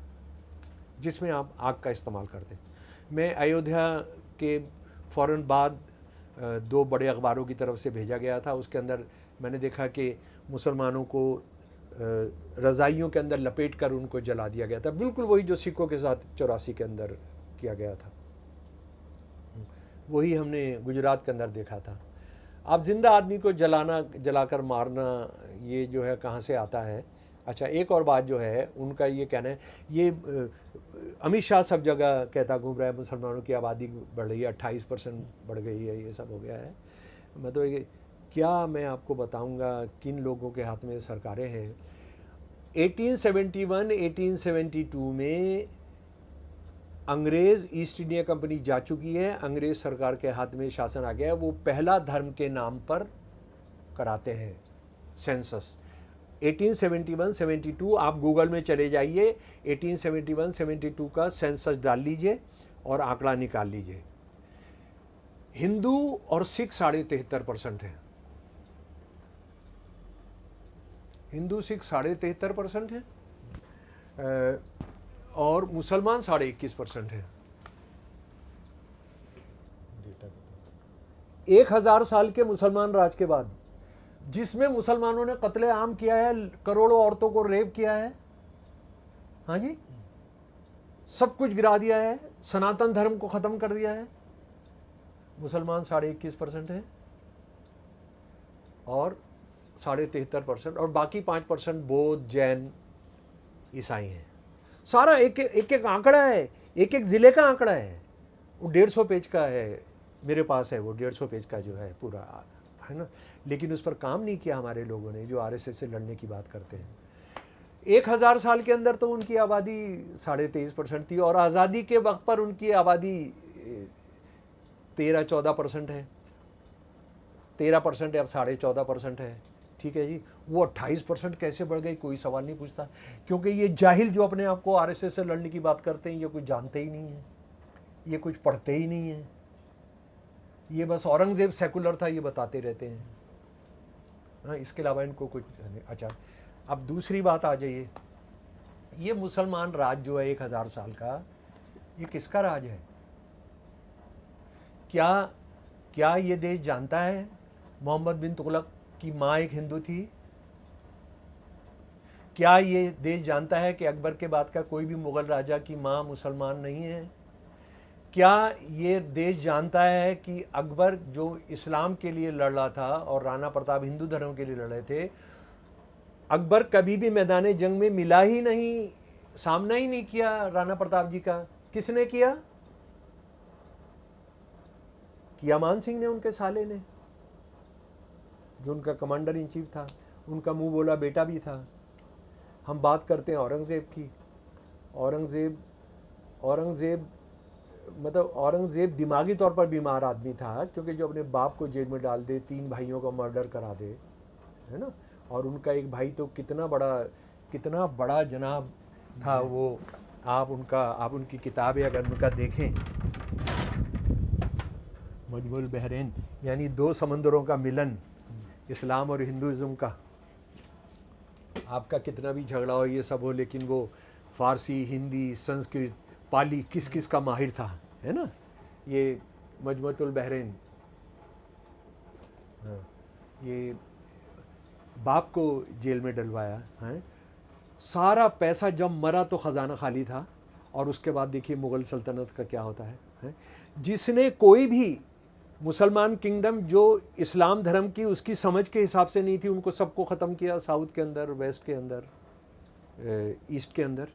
Speaker 2: जिसमें आप आग का इस्तेमाल करते हैं। मैं अयोध्या के फ़ौरन बाद 2 बड़े अखबारों की तरफ से भेजा गया था, उसके अंदर मैंने देखा कि मुसलमानों को रज़ाइयों के अंदर लपेट कर उनको जला दिया गया था, बिल्कुल वही जो सिखों के साथ 84 के अंदर किया गया था। वही हमने गुजरात के अंदर देखा था। आप जिंदा आदमी को जलाकर मारना, ये जो है कहाँ से आता है? अच्छा, एक और बात जो है उनका ये कहना है, ये अमित शाह सब जगह कहता घूम रहा है मुसलमानों की आबादी बढ़ रही है, 28% बढ़ गई है, ये सब हो गया है। मतलब क्या मैं आपको बताऊंगा किन लोगों के हाथ में सरकारें हैं। 1871, 1872 में अंग्रेज़ ईस्ट इंडिया कंपनी जा चुकी है, अंग्रेज़ सरकार के हाथ में शासन आ गया है। वो पहला धर्म के नाम पर कराते हैं सेंसस। 1871-72 आप गूगल में चले जाइए, 1871-72 का सेंसस डाल लीजिए और आंकड़ा निकाल लीजिए। हिंदू और सिख 73.5% है, हिंदू सिख 73.5% है, और मुसलमान 21.5% है। 1000 साल के मुसलमान राज के बाद, जिसमें मुसलमानों ने कत्लेआम किया है, करोड़ों औरतों को रेप किया है, हाँ जी, सब कुछ गिरा दिया है, सनातन धर्म को खत्म कर दिया है, मुसलमान 21.5% है और 73.5%, और बाकी 5% बौद्ध, जैन, ईसाई हैं। सारा एक आंकड़ा है, एक जिले का आंकड़ा है। वो 150 पेज का है, मेरे पास है वो 150 पेज का जो है पूरा, है ना। लेकिन उस पर काम नहीं किया हमारे लोगों ने, जो आरएसएस से लड़ने की बात करते हैं। 1000 साल के अंदर तो उनकी आबादी 23.5% थी, और आज़ादी के वक्त पर उनकी आबादी 13-14% है, 13% है, अब 14.5% है। ठीक है जी, वो 28% कैसे बढ़ गई, कोई सवाल नहीं पूछता, क्योंकि ये जाहिल जो अपने आप को आरएसएस से लड़ने की बात करते हैं, ये कुछ जानते ही नहीं है, ये कुछ पढ़ते ही नहीं है, ये बस औरंगजेब सेकुलर था ये बताते रहते हैं। हाँ, इसके अलावा इनको कुछ नहीं। अच्छा, अब दूसरी बात आ जाइए, ये मुसलमान राज जो है 1000 साल का, ये किसका राज है? क्या क्या ये देश जानता है मोहम्मद बिन तुगलक की माँ एक हिंदू थी? क्या ये देश जानता है कि अकबर के बाद का कोई भी मुगल राजा की माँ मुसलमान नहीं है? क्या ये देश जानता है कि अकबर जो इस्लाम के लिए लड़ रहा था और राणा प्रताप हिंदू धर्म के लिए लड़ रहे थे, अकबर कभी भी मैदान जंग में मिला ही नहीं, सामना ही नहीं किया राणा प्रताप जी का? किसने किया? किया मान सिंह ने, उनके साले ने, जो उनका कमांडर इन चीफ था, उनका मुंह बोला बेटा भी था। हम बात करते हैं औरंगज़ेब की। औरंगज़ेब मतलब औरंगज़ेब दिमागी तौर पर बीमार आदमी था, क्योंकि जो अपने बाप को जेल में डाल दे, 3 भाइयों का मर्डर करा दे, है ना, और उनका एक भाई तो कितना बड़ा जनाब था वो। आप उनकी किताबें अगर उनका देखें, मजमुल बहरैन, यानी 2 समंदरों का मिलन, इस्लाम और हिंदुज़म का। आपका कितना भी झगड़ा हो, ये सब हो, लेकिन वो फारसी, हिंदी, संस्कृत, पाली किस किस का माहिर था, है ना। ये मजमुअतुल बहरैन, हाँ, ये बाप को जेल में डलवाया है। सारा पैसा जब मरा तो ख़जाना खाली था, और उसके बाद देखिए मुग़ल सल्तनत का क्या होता है? जिसने कोई भी मुसलमान किंगडम जो इस्लाम धर्म की उसकी समझ के हिसाब से नहीं थी, उनको सबको ख़त्म किया। साउथ के अंदर, वेस्ट के अंदर, ईस्ट के अंदर,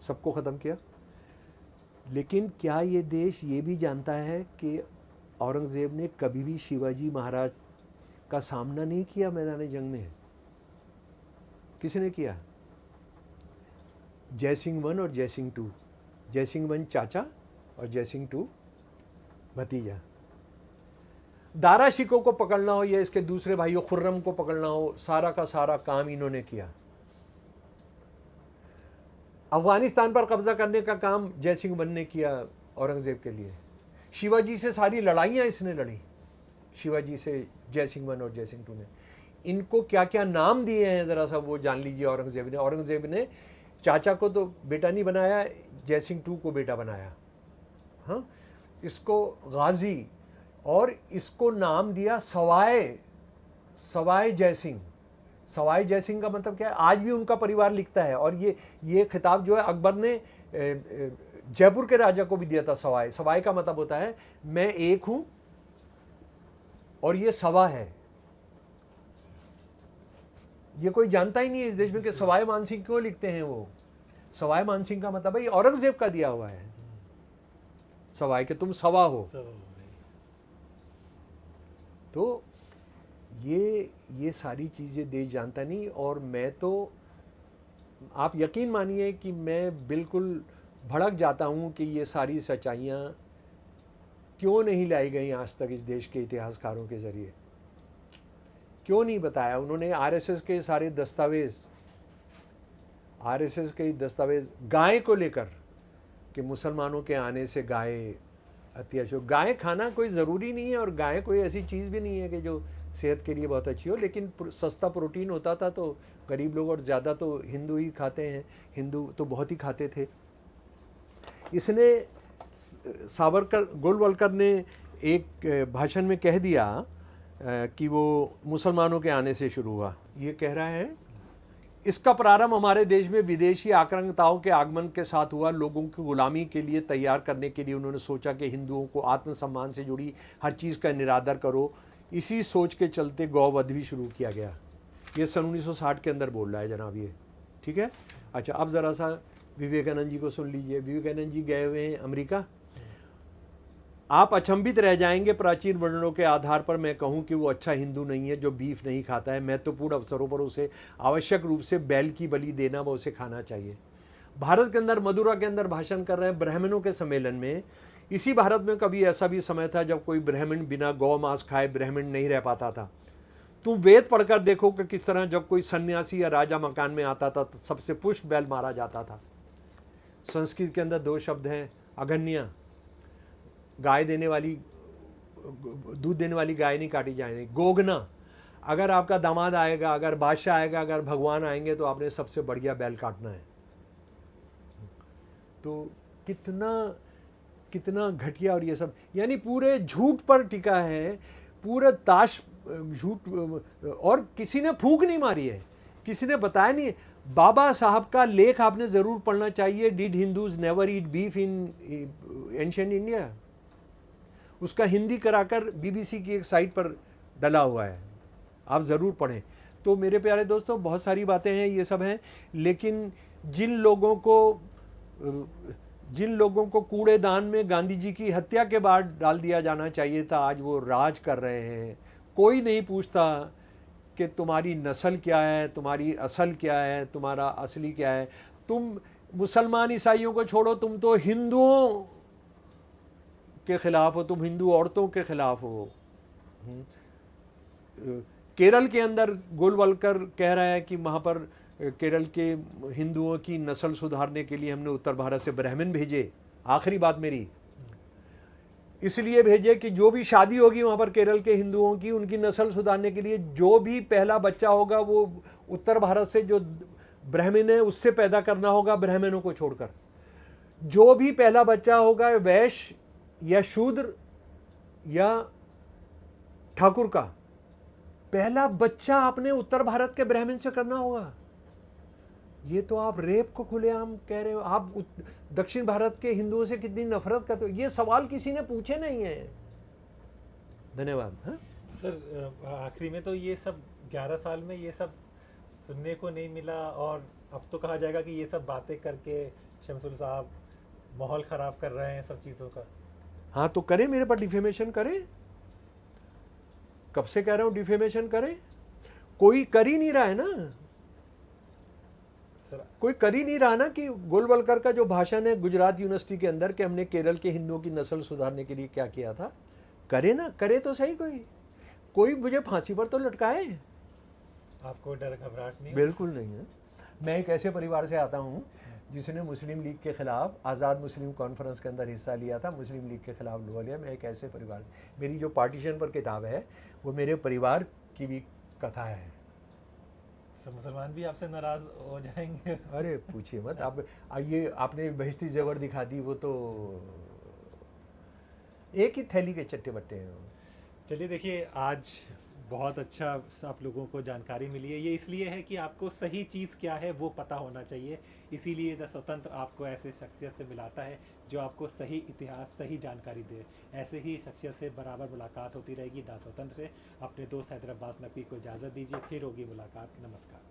Speaker 2: सबको ख़त्म किया। लेकिन क्या ये देश ये भी जानता है कि औरंगज़ेब ने कभी भी शिवाजी महाराज का सामना नहीं किया मैदान जंग में? किसने किया? जयसिंह 1 और जयसिंह 2। जयसिंह 1 चाचा और जयसिंह 2 भतीजा। दारा शिकोह को पकड़ना हो या इसके दूसरे भाइयों खुर्रम को पकड़ना हो, सारा का सारा काम इन्होंने किया। अफगानिस्तान पर कब्जा करने का काम जयसिंह 1 ने किया औरंगज़ेब के लिए। शिवाजी से सारी लड़ाइयाँ इसने लड़ी, शिवाजी से जयसिंह 1 और जयसिंह 2 ने। इनको क्या क्या नाम दिए हैं ज़रा सा वो जान लीजिए। औरंगज़ेब ने चाचा को तो बेटा नहीं बनाया, जयसिंह 2 को बेटा बनाया, हाँ, इसको गाजी, और इसको नाम दिया सवाई जयसिंह। सवाई जयसिंह का मतलब क्या है? आज भी उनका परिवार लिखता है। और ये खिताब जो है अकबर ने जयपुर के राजा को भी दिया था। सवाई का मतलब होता है मैं एक हूं और ये सवा है। ये कोई जानता ही नहीं है इस देश में कि सवाई मानसिंह क्यों लिखते हैं। वो सवाई मानसिंह का मतलब भाई औरंगज़ेब का दिया हुआ है, सवाई के तुम सवा हो। तो ये सारी चीज़ें देश जानता नहीं। और मैं तो, आप यकीन मानिए कि मैं बिल्कुल भड़क जाता हूँ कि ये सारी सच्चाइयाँ क्यों नहीं लाई गई आज तक इस देश के इतिहासकारों के ज़रिए, क्यों नहीं बताया उन्होंने। आरएसएस के सारे दस्तावेज गाय को लेकर, कि मुसलमानों के आने से गाय अत्याचार, गाय खाना कोई ज़रूरी नहीं है, और गाय कोई ऐसी चीज़ भी नहीं है कि जो सेहत के लिए बहुत अच्छी हो, लेकिन सस्ता प्रोटीन होता था तो गरीब लोग, और ज़्यादा तो हिंदू ही खाते हैं, हिंदू तो बहुत ही खाते थे। इसने गोलवलकर ने एक भाषण में कह दिया कि वो मुसलमानों के आने से शुरू हुआ। ये कह रहा है इसका प्रारंभ हमारे देश में विदेशी आक्रांताओं के आगमन के साथ हुआ। लोगों की गुलामी के लिए तैयार करने के लिए उन्होंने सोचा कि हिंदुओं को आत्मसम्मान से जुड़ी हर चीज़ का निरादर करो। इसी सोच के चलते गौवध भी शुरू किया गया। ये सन 1960 के अंदर बोल रहा है जनाब ये, ठीक है। अच्छा, अब ज़रा सा विवेकानंद जी को सुन लीजिए। विवेकानंद जी गए हुए हैं अमेरिका। आप अचंभित रह जाएंगे प्राचीन वर्णनों के आधार पर मैं कहूं कि वो अच्छा हिंदू नहीं है जो बीफ नहीं खाता है। महत्वपूर्ण अवसरों पर उसे आवश्यक रूप से बैल की बलि देना व उसे खाना चाहिए। भारत के अंदर मदुरा के अंदर भाषण कर रहे हैं ब्राह्मणों के सम्मेलन में। इसी भारत में कभी ऐसा भी समय था जब कोई ब्राह्मण बिना गौ मांस खाए ब्राह्मण नहीं रह पाता था। तुम वेद पढ़कर देखो कि किस तरह जब कोई सन्यासी या राजा मकान में आता था तो सबसे पुष्ट बैल मारा जाता था। संस्कृत के अंदर 2 शब्द हैं, अगन्या, गाय देने वाली, दूध देने वाली गाय नहीं काटी जाएगी। गोगना, अगर आपका दामाद आएगा, अगर बादशाह आएगा, अगर भगवान आएंगे तो आपने सबसे बढ़िया बैल काटना है। तो कितना कितना घटिया। और ये सब यानी पूरे झूठ पर टिका है, पूरा ताश झूठ। और किसी ने फूंक नहीं मारी है, किसी ने बताया नहीं है। बाबा साहब का लेख आपने ज़रूर पढ़ना चाहिए, did Hindus never eat beef in ancient India. उसका हिंदी कराकर बीबीसी की एक साइट पर डला हुआ है, आप ज़रूर पढ़ें। तो मेरे प्यारे दोस्तों, बहुत सारी बातें हैं, ये सब हैं, लेकिन जिन लोगों को कूड़ेदान में गांधी जी की हत्या के बाद डाल दिया जाना चाहिए था, आज वो राज कर रहे हैं। कोई नहीं पूछता कि तुम्हारी नस्ल क्या है, तुम्हारी असल क्या है, तुम्हारा असली क्या है। तुम मुसलमान ईसाइयों को छोड़ो, तुम तो हिंदुओं के खिलाफ हो, तुम हिंदू औरतों के खिलाफ हो। केरल के अंदर गोलवलकर कह रहा है कि वहाँ पर केरल के हिंदुओं की नस्ल सुधारने के लिए हमने उत्तर भारत से ब्राह्मण भेजे। आखिरी बात मेरी, इसलिए भेजे कि जो भी शादी होगी वहाँ पर केरल के हिंदुओं की, उनकी नस्ल सुधारने के लिए जो भी पहला बच्चा होगा वो उत्तर भारत से जो ब्राह्मण है उससे पैदा करना होगा, ब्राह्मणों को छोड़कर। जो भी पहला बच्चा होगा वैश्य या शूद्र या ठाकुर का, पहला बच्चा आपने उत्तर भारत के ब्राह्मण से करना होगा। ये तो आप रेप को खुलेआम कह रहे हो। आप दक्षिण भारत के हिंदुओं से कितनी नफरत करते हो, ये सवाल किसी ने पूछे नहीं है। धन्यवाद। हाँ
Speaker 1: सर, आखिरी में तो ये सब 11 साल में ये सब सुनने को नहीं मिला, और अब तो कहा जाएगा कि ये सब बातें करके शमसुल साहब माहौल ख़राब कर रहे हैं सब चीज़ों का।
Speaker 2: हाँ, तो करें, मेरे पर डिफेमेशन करें, कब से कह रहा हूँ डिफेमेशन करें। कोई कर ही नहीं रहा है ना, कोई कर ही नहीं रहा ना। कि गोलवलकर का जो भाषण है गुजरात यूनिवर्सिटी के अंदर कि हमने केरल के हिंदुओं की नस्ल सुधारने के लिए क्या किया था, करे ना, करे तो सही। कोई मुझे फांसी पर तो लटकाए।
Speaker 1: आपको डर घबराहट नहीं?
Speaker 2: बिल्कुल नहीं है। मैं एक ऐसे परिवार से आता हूँ जिसने मुस्लिम लीग के खिलाफ आज़ाद मुस्लिम कॉन्फ्रेंस के अंदर हिस्सा लिया था, मुस्लिम लीग के खिलाफ लोहा लिया। मैं एक ऐसे परिवार, मेरी जो पार्टीशन पर किताब है वो मेरे परिवार की भी कथा है।
Speaker 1: सब मुसलमान भी आपसे नाराज हो जाएंगे।
Speaker 2: अरे पूछिए मत आप। ये आपने बहिश्ती जेवर दिखा दी, वो तो एक ही थैली के चट्टे बट्टे हैं।
Speaker 1: चलिए, देखिए, आज बहुत अच्छा आप लोगों को जानकारी मिली है। ये इसलिए है कि आपको सही चीज़ क्या है वो पता होना चाहिए, इसीलिए द स्वतंत्र आपको ऐसे शख्सियत से मिलाता है जो आपको सही इतिहास, सही जानकारी दे। ऐसे ही शख्सियत से बराबर मुलाकात होती रहेगी द स्वतंत्र से। अपने दोस्त हैदर अब्बास नकवी को इजाज़त दीजिए, फिर होगी मुलाकात। नमस्कार।